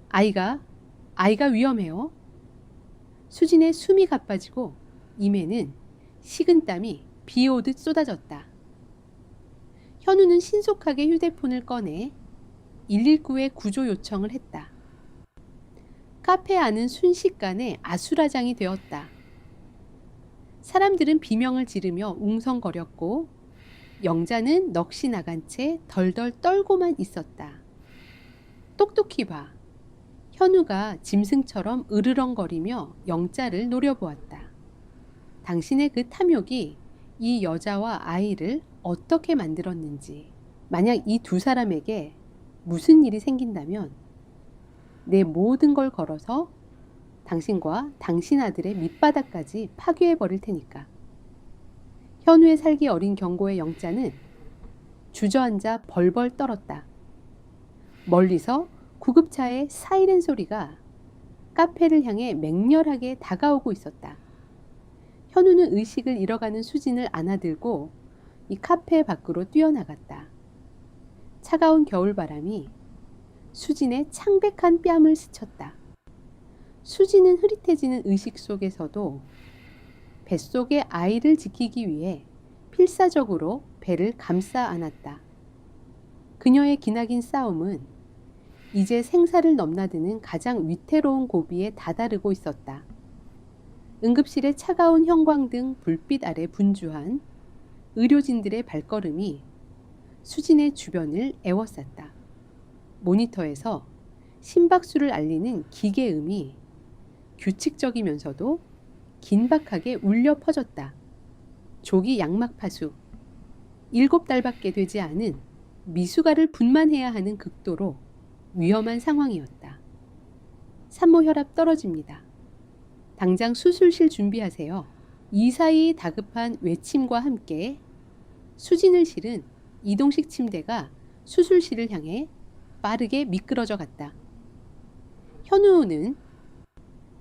S1: 아이가 위험해요. 수진의 숨이 가빠지고 입에는 식은땀이 비 오듯 쏟아졌다. 현우는 신속하게 휴대폰을 꺼내 119에 구조 요청을 했다. 카페 안은 순식간에 아수라장이 되었다. 사람들은 비명을 지르며 웅성거렸고 영자는 넋이 나간 채 덜덜 떨고만 있었다. 똑똑히 봐. 현우가 짐승처럼 으르렁거리며 영자를 노려보았다. 당신의 그 탐욕이 이 여자와 아이를 어떻게 만들었는지, 만약 이 두 사람에게 무슨 일이 생긴다면 내 모든 걸 걸어서 당신과 당신 아들의 밑바닥까지 파괴해버릴 테니까. 현우의 살기 어린 경고의 영자는 주저앉아 벌벌 떨었다. 멀리서 구급차의 사이렌 소리가 카페를 향해 맹렬하게 다가오고 있었다. 현우는 의식을 잃어가는 수진을 안아들고 이 카페 밖으로 뛰어나갔다. 차가운 겨울바람이 수진의 창백한 뺨을 스쳤다. 수진은 흐릿해지는 의식 속에서도 뱃속의 아이를 지키기 위해 필사적으로 배를 감싸 안았다. 그녀의 기나긴 싸움은 이제 생사를 넘나드는 가장 위태로운 고비에 다다르고 있었다. 응급실의 차가운 형광등 불빛 아래 분주한 의료진들의 발걸음이 수진의 주변을 에워쌌다. 모니터에서 심박수를 알리는 기계음이 규칙적이면서도 긴박하게 울려 퍼졌다. 조기 양막 파수. 7달밖에 되지 않은 미숙아를 분만해야 하는 극도로 위험한 상황이었다. 산모 혈압 떨어집니다. 당장 수술실 준비하세요. 이 사이 다급한 외침과 함께 수진을 실은 이동식 침대가 수술실을 향해 빠르게 미끄러져 갔다. 현우는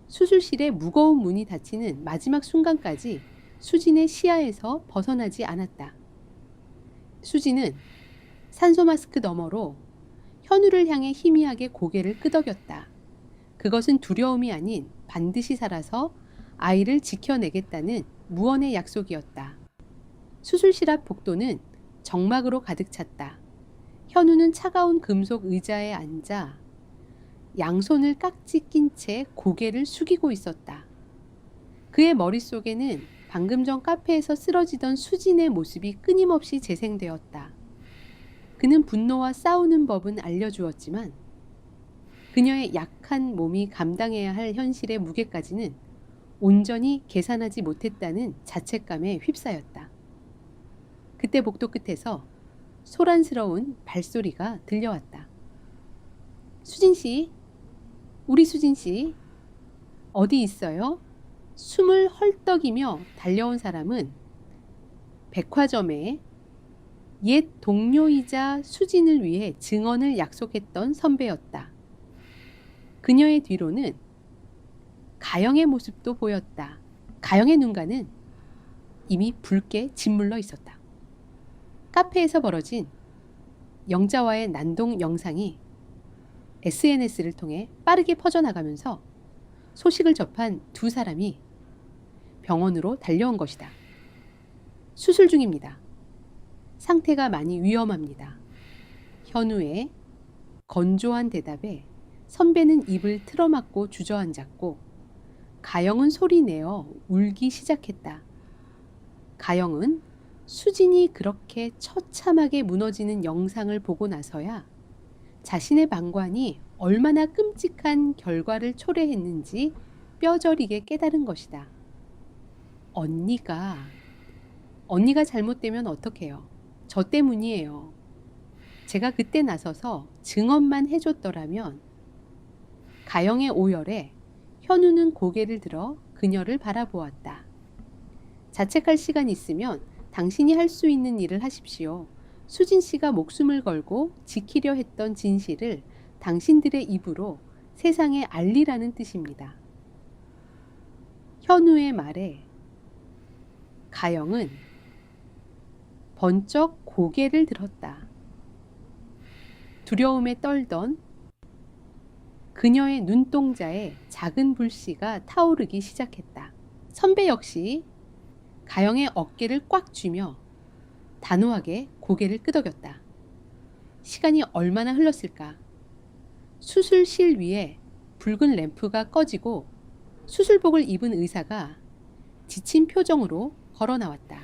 S1: 수술실의 무거운 문이 닫히는 마지막 순간까지 수진의 시야에서 벗어나지 않았다. 수진은 산소 마스크 너머로 현우를 향해 희미하게 고개를 끄덕였다. 그것은 두려움이 아닌 반드시 살아서 아이를 지켜내겠다는 무언의 약속이었다. 수술실 앞 복도는 정막으로 가득 찼다. 현우는 차가운 금속 의자에 앉아 양손을 깍지 낀 채 고개를 숙이고 있었다. 그의 머릿속에는 방금 전 카페에서 쓰러지던 수진의 모습이 끊임없이 재생되었다. 그는 분노와 싸우는 법은 알려주었지만 그녀의 약한 몸이 감당해야 할 현실의 무게까지는 온전히 계산하지 못했다는 자책감에 휩싸였다. 그때 복도 끝에서 소란스러운 발소리가 들려왔다. 수진 씨, 우리 수진 씨, 어디 있어요? 숨을 헐떡이며 달려온 사람은 백화점에 옛 동료이자 수진을 위해 증언을 약속했던 선배였다. 그녀의 뒤로는 가영의 모습도 보였다. 가영의 눈가는 이미 붉게 짓물러 있었다. 카페에서 벌어진 영자와의 난동 영상이 SNS를 통해 빠르게 퍼져나가면서 소식을 접한 두 사람이 병원으로 달려온 것이다. 수술 중입니다. 상태가 많이 위험합니다. 현우의 건조한 대답에 선배는 입을 틀어막고 주저앉았고 가영은 소리내어 울기 시작했다. 가영은 수진이 그렇게 처참하게 무너지는 영상을 보고 나서야 자신의 방관이 얼마나 끔찍한 결과를 초래했는지 뼈저리게 깨달은 것이다. 언니가 잘못되면 어떡해요? 저 때문이에요. 제가 그때 나서서 증언만 해줬더라면. 가영의 오열에 현우는 고개를 들어 그녀를 바라보았다. 자책할 시간 있으면 당신이 할 수 있는 일을 하십시오. 수진 씨가 목숨을 걸고 지키려 했던 진실을 당신들의 입으로 세상에 알리라는 뜻입니다. 현우의 말에 가영은 번쩍 고개를 들었다. 두려움에 떨던 그녀의 눈동자에 작은 불씨가 타오르기 시작했다. 선배 역시 가영의 어깨를 꽉 쥐며 단호하게 고개를 끄덕였다. 시간이 얼마나 흘렀을까? 수술실 위에 붉은 램프가 꺼지고 수술복을 입은 의사가 지친 표정으로 걸어 나왔다.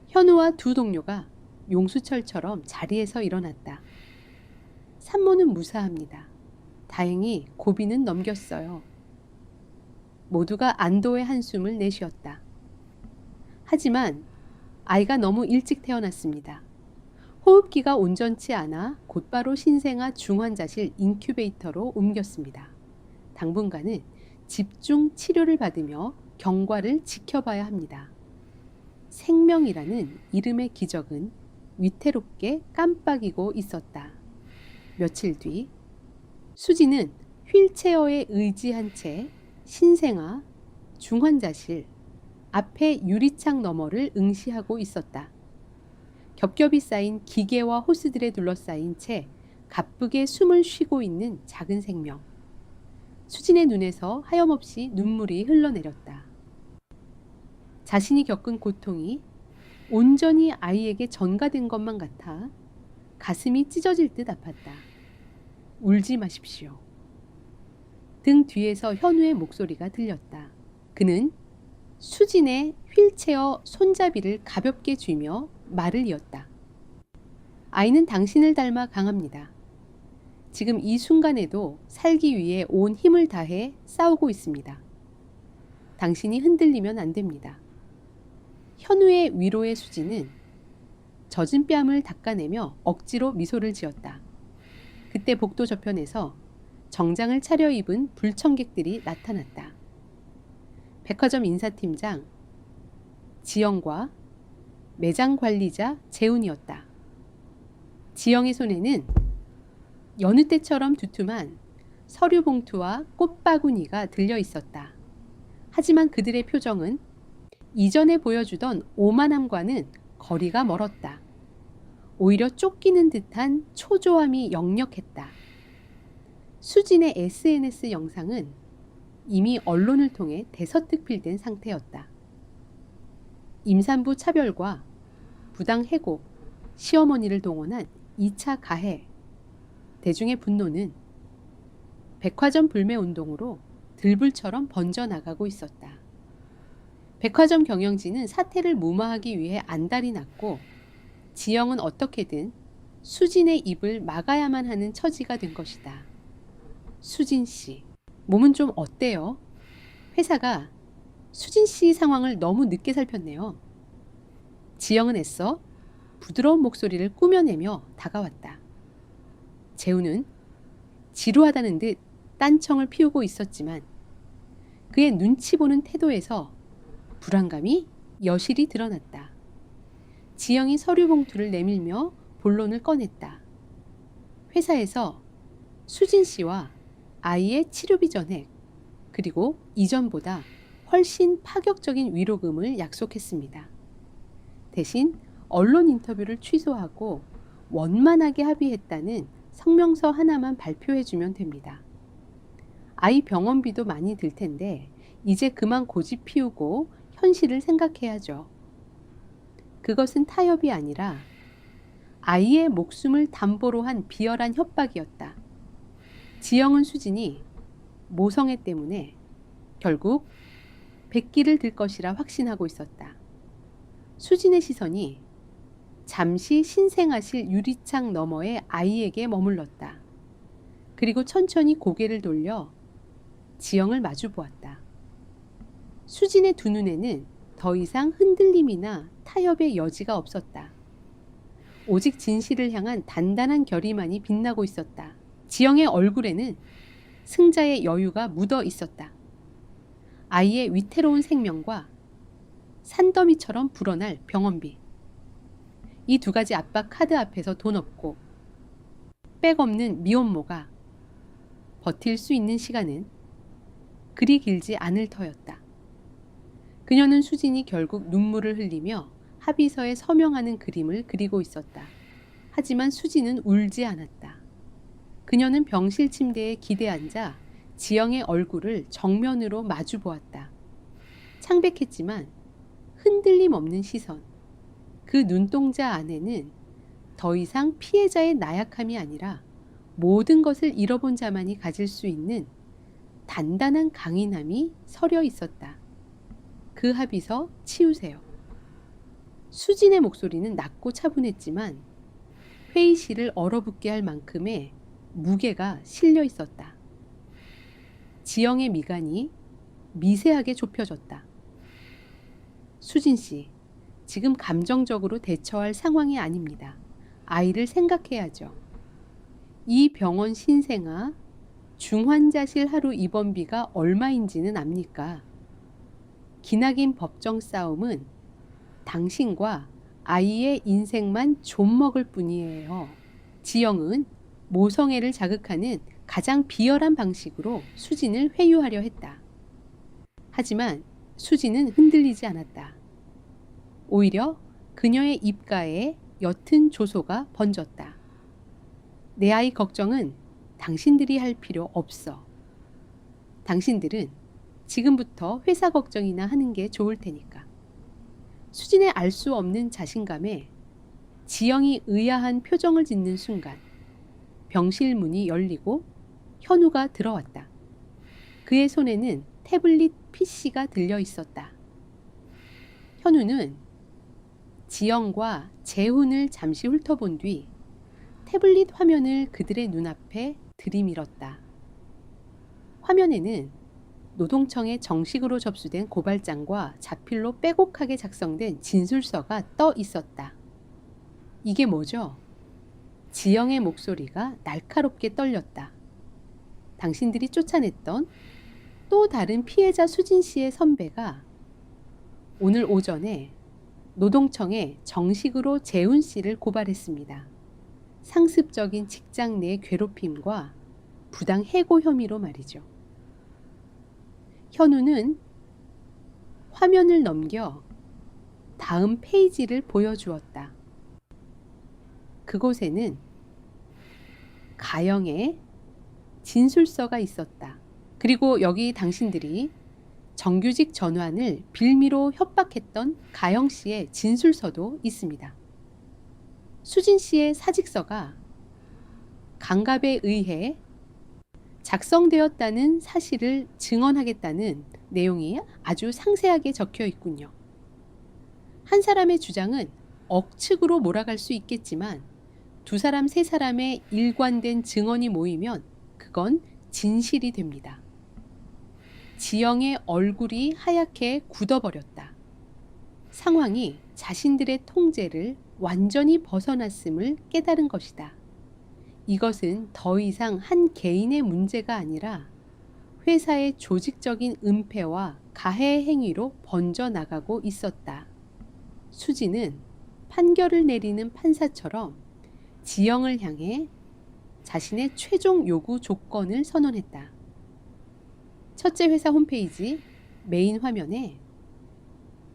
S1: 현우와 두 동료가 용수철처럼 자리에서 일어났다. 산모는 무사합니다. 다행히 고비는 넘겼어요. 모두가 안도의 한숨을 내쉬었다. 하지만 아이가 너무 일찍 태어났습니다. 호흡기가 온전치 않아 곧바로 신생아 중환자실 인큐베이터로 옮겼습니다. 당분간은 집중 치료를 받으며 경과를 지켜봐야 합니다. 생명이라는 이름의 기적은 위태롭게 깜빡이고 있었다. 며칠 뒤 수지는 휠체어에 의지한 채 신생아 중환자실 앞에 유리창 너머를 응시하고 있었다. 겹겹이 쌓인 기계와 호스들에 둘러싸인 채 가쁘게 숨을 쉬고 있는 작은 생명. 수진의 눈에서 하염없이 눈물이 흘러내렸다. 자신이 겪은 고통이 온전히 아이에게 전가된 것만 같아 가슴이 찢어질 듯 아팠다. 울지 마십시오. 등 뒤에서 현우의 목소리가 들렸다. 그는 수진의 휠체어 손잡이를 가볍게 쥐며 말을 이었다. 아이는 당신을 닮아 강합니다. 지금 이 순간에도 살기 위해 온 힘을 다해 싸우고 있습니다. 당신이 흔들리면 안 됩니다. 현우의 위로의 수지는 젖은 뺨을 닦아내며 억지로 미소를 지었다. 그때 복도 저편에서 정장을 차려입은 불청객들이 나타났다. 백화점 인사팀장 지영과 매장 관리자 재훈이었다. 지영의 손에는 여느 때처럼 두툼한 서류 봉투와 꽃바구니가 들려 있었다. 하지만 그들의 표정은 이전에 보여주던 오만함과는 거리가 멀었다. 오히려 쫓기는 듯한 초조함이 역력했다. 수진의 SNS 영상은 이미 언론을 통해 대서특필된 상태였다. 임산부 차별과 부당 해고, 시어머니를 동원한 2차 가해, 대중의 분노는 백화점 불매 운동으로 들불처럼 번져나가고 있었다. 백화점 경영진은 사태를 무마하기 위해 안달이 났고 지영은 어떻게든 수진의 입을 막아야만 하는 처지가 된 것이다. 수진 씨, 몸은 좀 어때요? 회사가 수진 씨 상황을 너무 늦게 살폈네요. 지영은 애써 부드러운 목소리를 꾸며내며 다가왔다. 재우는 지루하다는 듯 딴청을 피우고 있었지만 그의 눈치 보는 태도에서 불안감이 여실히 드러났다. 지영이 서류 봉투를 내밀며 본론을 꺼냈다. 회사에서 수진 씨와 아이의 치료비 전액, 그리고 이전보다 훨씬 파격적인 위로금을 약속했습니다. 대신 언론 인터뷰를 취소하고 원만하게 합의했다는 성명서 하나만 발표해주면 됩니다. 아이 병원비도 많이 들 텐데 이제 그만 고집 피우고 현실을 생각해야죠. 그것은 타협이 아니라 아이의 목숨을 담보로 한 비열한 협박이었다. 지영은 수진이 모성애 때문에 결국 백기를 들 것이라 확신하고 있었다. 수진의 시선이 잠시 신생아실 유리창 너머의 아이에게 머물렀다. 그리고 천천히 고개를 돌려 지영을 마주 보았다. 수진의 두 눈에는 더 이상 흔들림이나 타협의 여지가 없었다. 오직 진실을 향한 단단한 결의만이 빛나고 있었다. 지영의 얼굴에는 승자의 여유가 묻어 있었다. 아이의 위태로운 생명과 산더미처럼 불어날 병원비. 이 두 가지 압박 카드 앞에서 돈 없고 백 없는 미혼모가 버틸 수 있는 시간은 그리 길지 않을 터였다. 그녀는 수진이 결국 눈물을 흘리며 합의서에 서명하는 그림을 그리고 있었다. 하지만 수진은 울지 않았다. 그녀는 병실 침대에 기대 앉아 지영의 얼굴을 정면으로 마주 보았다. 창백했지만 흔들림 없는 시선. 그 눈동자 안에는 더 이상 피해자의 나약함이 아니라 모든 것을 잃어본 자만이 가질 수 있는 단단한 강인함이 서려 있었다. 그 합의서 치우세요. 수진의 목소리는 낮고 차분했지만 회의실을 얼어붙게 할 만큼의 무게가 실려 있었다. 지영의 미간이 미세하게 좁혀졌다. 수진 씨, 지금 감정적으로 대처할 상황이 아닙니다. 아이를 생각해야죠. 이 병원 신생아 중환자실 하루 입원비가 얼마인지는 압니까? 기나긴 법정 싸움은 당신과 아이의 인생만 좀먹을 뿐이에요. 지영은 모성애를 자극하는 가장 비열한 방식으로 수진을 회유하려 했다. 하지만 수진은 흔들리지 않았다. 오히려 그녀의 입가에 옅은 조소가 번졌다. 내 아이 걱정은 당신들이 할 필요 없어. 당신들은 지금부터 회사 걱정이나 하는 게 좋을 테니까. 수진의 알 수 없는 자신감에 지영이 의아한 표정을 짓는 순간 병실 문이 열리고 현우가 들어왔다. 그의 손에는 태블릿 PC가 들려 있었다. 현우는 지영과 재훈을 잠시 훑어본 뒤 태블릿 화면을 그들의 눈앞에 들이밀었다. 화면에는 노동청에 정식으로 접수된 고발장과 자필로 빼곡하게 작성된 진술서가 떠 있었다. 이게 뭐죠? 지영의 목소리가 날카롭게 떨렸다. 당신들이 쫓아냈던 또 다른 피해자 수진 씨의 선배가 오늘 오전에 노동청에 정식으로 재훈 씨를 고발했습니다. 상습적인 직장 내 괴롭힘과 부당 해고 혐의로 말이죠. 현우는 화면을 넘겨 다음 페이지를 보여주었다. 그곳에는 가영의 진술서가 있었다. 그리고 여기 당신들이 정규직 전환을 빌미로 협박했던 가영 씨의 진술서도 있습니다. 수진 씨의 사직서가 강갑에 의해 작성되었다는 사실을 증언하겠다는 내용이 아주 상세하게 적혀 있군요. 한 사람의 주장은 억측으로 몰아갈 수 있겠지만 두 사람, 세 사람의 일관된 증언이 모이면 그건 진실이 됩니다. 지영의 얼굴이 하얗게 굳어버렸다. 상황이 자신들의 통제를 완전히 벗어났음을 깨달은 것이다. 이것은 더 이상 한 개인의 문제가 아니라 회사의 조직적인 은폐와 가해 행위로 번져나가고 있었다. 수진은 판결을 내리는 판사처럼 지영을 향해 자신의 최종 요구 조건을 선언했다. 첫째, 회사 홈페이지 메인 화면에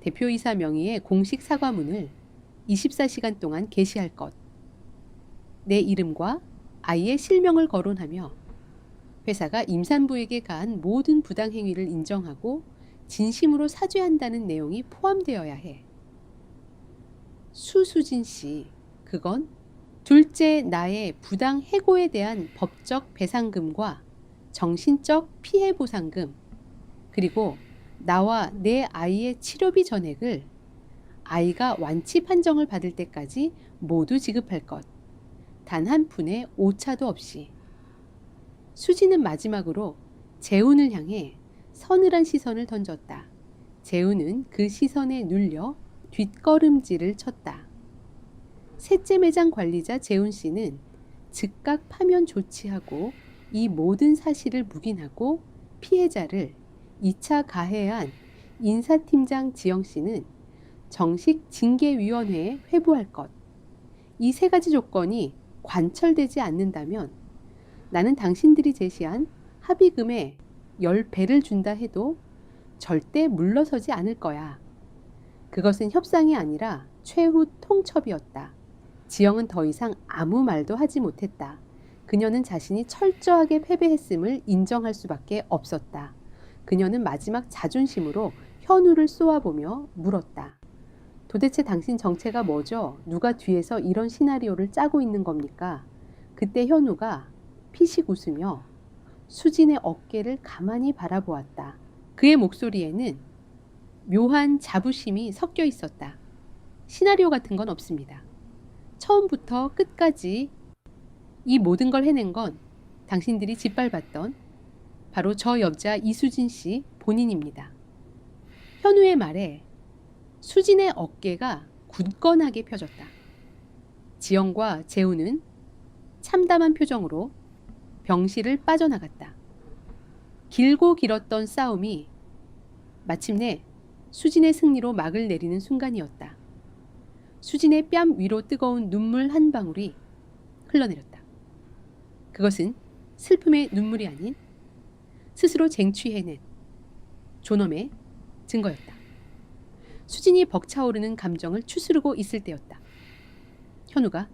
S1: 대표이사 명의의 공식 사과문을 24시간 동안 게시할 것. 내 이름과 아이의 실명을 거론하며 회사가 임산부에게 가한 모든 부당행위를 인정하고 진심으로 사죄한다는 내용이 포함되어야 해. 수수진 씨, 그건 둘째 나의 부당 해고에 대한 법적 배상금과 정신적 피해 보상금, 그리고 나와 내 아이의 치료비 전액을 아이가 완치 판정을 받을 때까지 모두 지급할 것. 단 한 푼의 오차도 없이. 수지는 마지막으로 재훈을 향해 서늘한 시선을 던졌다. 재훈은 그 시선에 눌려 뒷걸음질을 쳤다. 셋째 매장 관리자 재훈 씨는 즉각 파면 조치하고 이 모든 사실을 묵인하고 피해자를 2차 가해한 인사팀장 지영 씨는 정식 징계위원회에 회부할 것. 이 세 가지 조건이 관철되지 않는다면 나는 당신들이 제시한 합의금의 10배를 준다 해도 절대 물러서지 않을 거야. 그것은 협상이 아니라 최후 통첩이었다. 지영은 더 이상 아무 말도 하지 못했다. 그녀는 자신이 철저하게 패배했음을 인정할 수밖에 없었다. 그녀는 마지막 자존심으로 현우를 쏘아보며 물었다. 도대체 당신 정체가 뭐죠? 누가 뒤에서 이런 시나리오를 짜고 있는 겁니까? 그때 현우가 피식 웃으며 수진의 어깨를 가만히 바라보았다. 그의 목소리에는 묘한 자부심이 섞여 있었다. 시나리오 같은 건 없습니다. 처음부터 끝까지 이 모든 걸 해낸 건 당신들이 짓밟았던 바로 저 여자 이수진 씨 본인입니다. 현우의 말에 수진의 어깨가 굳건하게 펴졌다. 지영과 재우는 참담한 표정으로 병실을 빠져나갔다. 길고 길었던 싸움이 마침내 수진의 승리로 막을 내리는 순간이었다. 수진의 뺨 위로 뜨거운 눈물 한 방울이 흘러내렸다. 그것은 슬픔의 눈물이 아닌 스스로 쟁취해낸 존엄의 증거였다. 수진이 벅차오르는 감정을 추스르고 있을 때였다. 현우가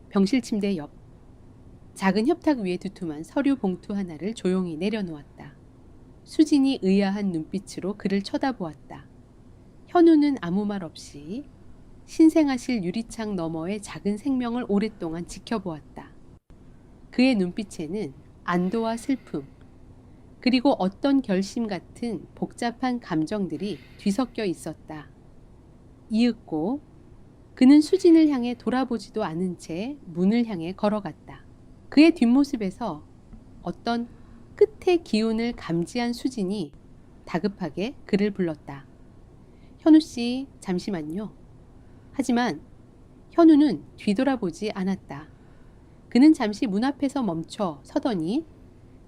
S1: 병실 침대 옆 작은 협탁 위에 두툼한 서류 봉투 하나를 조용히 내려놓았다. 수진이 의아한 눈빛으로 그를 쳐다보았다. 현우는 아무 말 없이 신생아실 유리창 너머의 작은 생명을 오랫동안 지켜보았다. 그의 눈빛에는 안도와 슬픔, 그리고 어떤 결심 같은 복잡한 감정들이 뒤섞여 있었다. 이윽고 그는 수진을 향해 돌아보지도 않은 채 문을 향해 걸어갔다. 그의 뒷모습에서 어떤 끝의 기운을 감지한 수진이 다급하게 그를 불렀다. 현우 씨, 잠시만요. 하지만 현우는 뒤돌아보지 않았다. 그는 잠시 문 앞에서 멈춰 서더니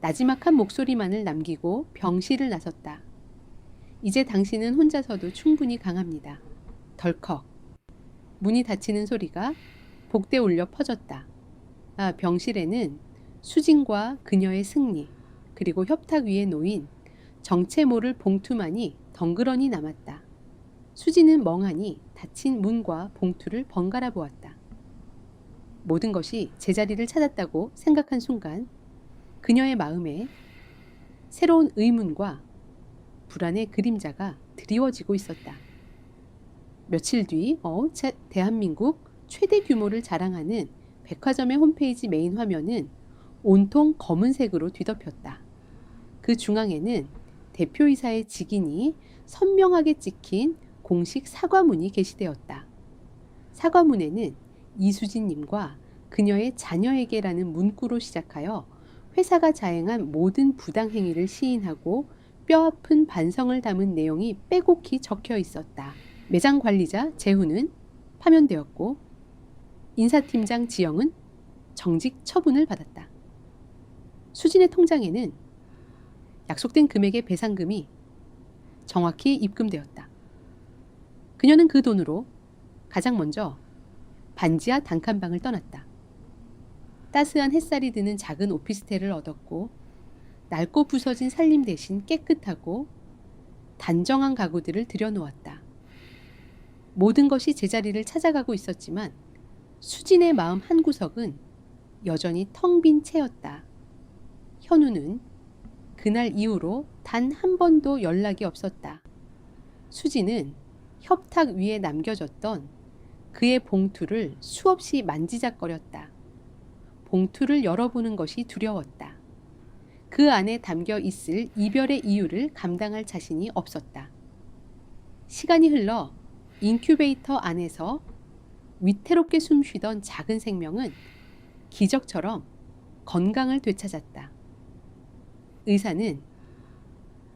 S1: 나지막한 목소리만을 남기고 병실을 나섰다. 이제 당신은 혼자서도 충분히 강합니다. 덜컥. 문이 닫히는 소리가 복대 울려 퍼졌다. 병실에는 수진과 그녀의 승리, 그리고 협탁 위에 놓인 정체 모를 봉투만이 덩그러니 남았다. 수진은 멍하니 닫힌 문과 봉투를 번갈아 보았다. 모든 것이 제자리를 찾았다고 생각한 순간 그녀의 마음에 새로운 의문과 불안의 그림자가 드리워지고 있었다. 며칠 뒤 대한민국 최대 규모를 자랑하는 백화점의 홈페이지 메인 화면은 온통 검은색으로 뒤덮였다. 그 중앙에는 대표이사의 직인이 선명하게 찍힌 공식 사과문이 게시되었다. 사과문에는 이수진님과 그녀의 자녀에게라는 문구로 시작하여 회사가 자행한 모든 부당행위를 시인하고 뼈아픈 반성을 담은 내용이 빼곡히 적혀 있었다. 매장 관리자 재훈은 파면되었고 인사팀장 지영은 정직 처분을 받았다. 수진의 통장에는 약속된 금액의 배상금이 정확히 입금되었다. 그녀는 그 돈으로 가장 먼저 반지하 단칸방을 떠났다. 따스한 햇살이 드는 작은 오피스텔을 얻었고 낡고 부서진 살림 대신 깨끗하고 단정한 가구들을 들여놓았다. 모든 것이 제자리를 찾아가고 있었지만 수진의 마음 한구석은 여전히 텅 빈 채였다. 현우는 그날 이후로 단 한 번도 연락이 없었다. 수진은 협탁 위에 남겨졌던 그의 봉투를 수없이 만지작거렸다. 봉투를 열어보는 것이 두려웠다. 그 안에 담겨 있을 이별의 이유를 감당할 자신이 없었다. 시간이 흘러 인큐베이터 안에서 위태롭게 숨쉬던 작은 생명은 기적처럼 건강을 되찾았다. 의사는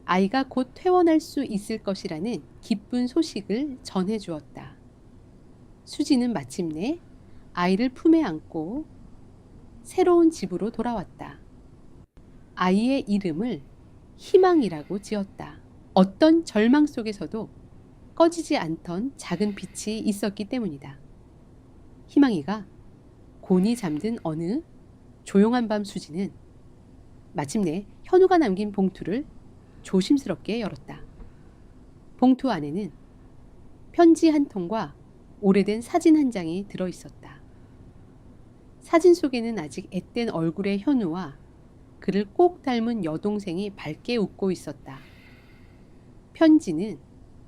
S1: 아이가 곧 퇴원할 수 있을 것이라는 기쁜 소식을 전해주었다. 수지는 마침내 아이를 품에 안고 새로운 집으로 돌아왔다. 아이의 이름을 희망이라고 지었다. 어떤 절망 속에서도 꺼지지 않던 작은 빛이 있었기 때문이다. 희망이가 곤히 잠든 어느 조용한 밤 수지는 마침내 현우가 남긴 봉투를 조심스럽게 열었다. 봉투 안에는 편지 한 통과 오래된 사진 한 장이 들어있었다. 사진 속에는 아직 앳된 얼굴의 현우와 그를 꼭 닮은 여동생이 밝게 웃고 있었다. 편지는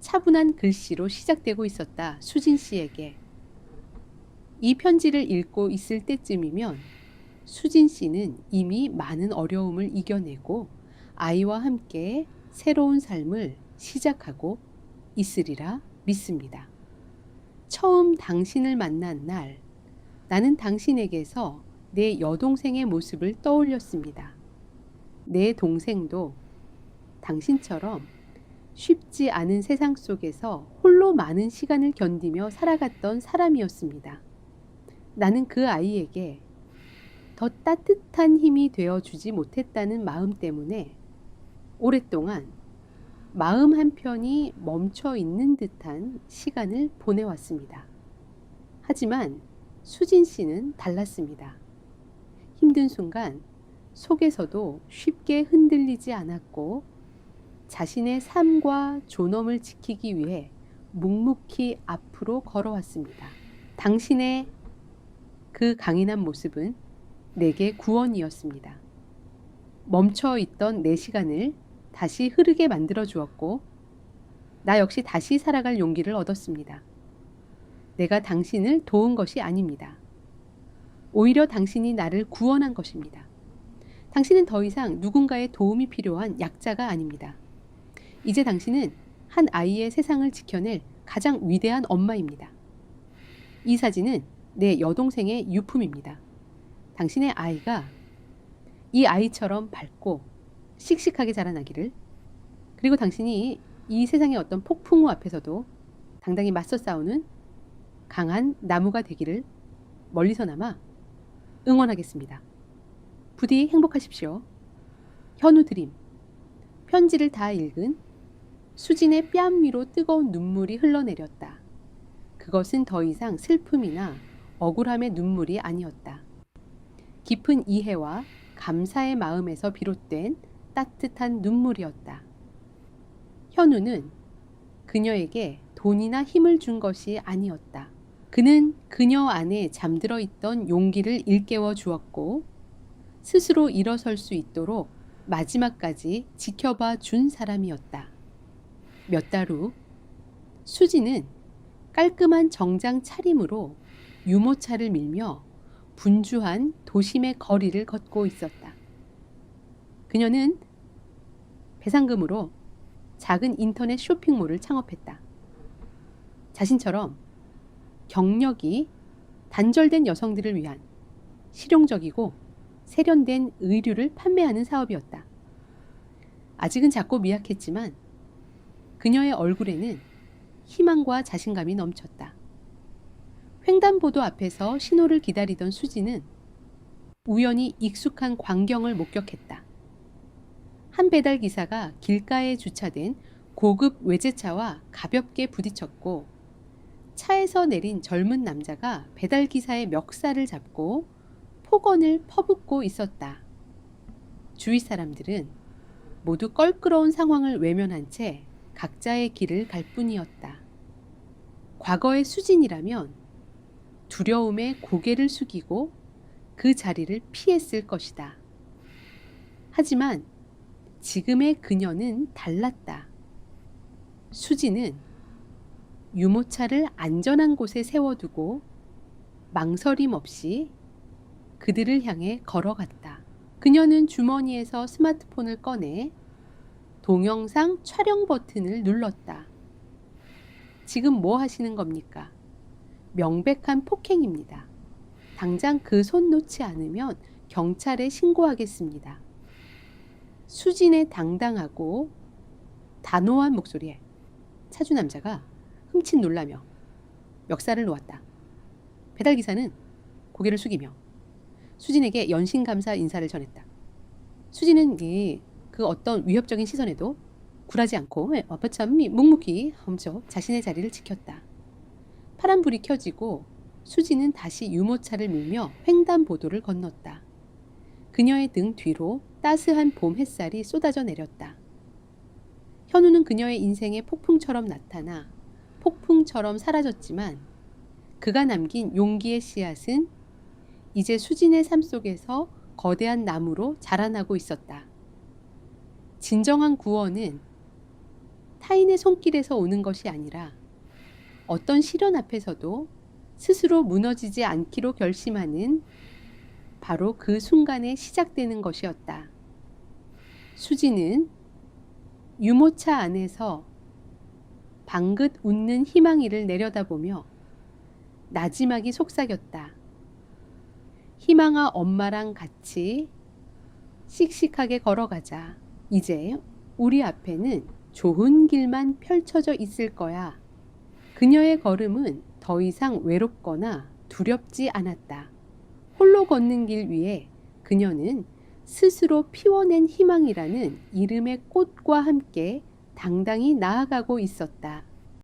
S1: 차분한 글씨로 시작되고 있었다. 수진 씨에게. 이 편지를 읽고 있을 때쯤이면 수진 씨는 이미 많은 어려움을 이겨내고 아이와 함께 새로운 삶을 시작하고 있으리라 믿습니다. 처음 당신을 만난 날, 나는 당신에게서 내 여동생의 모습을 떠올렸습니다. 내 동생도 당신처럼 쉽지 않은 세상 속에서 홀로 많은 시간을 견디며 살아갔던 사람이었습니다. 나는 그 아이에게 더 따뜻한 힘이 되어주지 못했다는 마음 때문에 오랫동안 마음 한편이 멈춰 있는 듯한 시간을 보내왔습니다. 하지만 수진 씨는 달랐습니다. 힘든 순간 속에서도 쉽게 흔들리지 않았고 자신의 삶과 존엄을 지키기 위해 묵묵히 앞으로 걸어왔습니다. 당신의 그 강인한 모습은 내게 구원이었습니다. 멈춰 있던 내 시간을 다시 흐르게 만들어 주었고 나 역시 다시 살아갈 용기를 얻었습니다. 내가 당신을 도운 것이 아닙니다. 오히려 당신이 나를 구원한 것입니다. 당신은 더 이상 누군가의 도움이 필요한 약자가 아닙니다. 이제 당신은 한 아이의 세상을 지켜낼 가장 위대한 엄마입니다. 이 사진은 내 여동생의 유품입니다. 당신의 아이가 이 아이처럼 밝고 씩씩하게 자라나기를, 그리고 당신이 이 세상의 어떤 폭풍우 앞에서도 당당히 맞서 싸우는 강한 나무가 되기를 멀리서나마 응원하겠습니다. 부디 행복하십시오. 현우 드림. 편지를 다 읽은 수진의 뺨 위로 뜨거운 눈물이 흘러내렸다. 그것은 더 이상 슬픔이나 억울함의 눈물이 아니었다. 깊은 이해와 감사의 마음에서 비롯된 따뜻한 눈물이었다. 현우는 그녀에게 돈이나 힘을 준 것이 아니었다. 그는 그녀 안에 잠들어 있던 용기를 일깨워 주었고 스스로 일어설 수 있도록 마지막까지 지켜봐 준 사람이었다. 몇 달 후 수지는 깔끔한 정장 차림으로 유모차를 밀며 분주한 도심의 거리를 걷고 있었다. 그녀는 배상금으로 작은 인터넷 쇼핑몰을 창업했다. 자신처럼 경력이 단절된 여성들을 위한 실용적이고 세련된 의류를 판매하는 사업이었다. 아직은 작고 미약했지만 그녀의 얼굴에는 희망과 자신감이 넘쳤다. 횡단보도 앞에서 신호를 기다리던 수지는 우연히 익숙한 광경을 목격했다. 한 배달 기사가 길가에 주차된 고급 외제차와 가볍게 부딪혔고 차에서 내린 젊은 남자가 배달 기사의 멱살을 잡고 폭언을 퍼붓고 있었다. 주위 사람들은 모두 껄끄러운 상황을 외면한 채 각자의 길을 갈 뿐이었다. 과거의 수진이라면 두려움에 고개를 숙이고 그 자리를 피했을 것이다. 하지만 지금의 그녀는 달랐다. 수지는 유모차를 안전한 곳에 세워두고 망설임 없이 그들을 향해 걸어갔다. 그녀는 주머니에서 스마트폰을 꺼내 동영상 촬영 버튼을 눌렀다. 지금 뭐 하시는 겁니까? 명백한 폭행입니다. 당장 그 손 놓지 않으면 경찰에 신고하겠습니다. 수진의 당당하고 단호한 목소리에 차주 남자가 흠칫 놀라며 멱살을 놓았다. 배달기사는 고개를 숙이며 수진에게 연신감사 인사를 전했다. 수진은 그 어떤 위협적인 시선에도 굴하지 않고 어퍼참이 묵묵히 험저 자신의 자리를 지켰다. 파란불이 켜지고 수지는 다시 유모차를 밀며 횡단보도를 건넜다. 그녀의 등 뒤로 따스한 봄 햇살이 쏟아져 내렸다. 현우는 그녀의 인생에 폭풍처럼 나타나 폭풍처럼 사라졌지만 그가 남긴 용기의 씨앗은 이제 수진의 삶 속에서 거대한 나무로 자라나고 있었다. 진정한 구원은 타인의 손길에서 오는 것이 아니라 어떤 시련 앞에서도 스스로 무너지지 않기로 결심하는 바로 그 순간에 시작되는 것이었다. 수지는 유모차 안에서 방긋 웃는 희망이를 내려다보며 나지막이 속삭였다. 희망아, 엄마랑 같이 씩씩하게 걸어가자. 이제 우리 앞에는 좋은 길만 펼쳐져 있을 거야. 그녀의 걸음은 더 이상 외롭거나 두렵지 않았다. 홀로 걷는 길 위에 그녀는 스스로 피워낸 희망이라는 이름의 꽃과 함께 당당히 나아가고 있었다.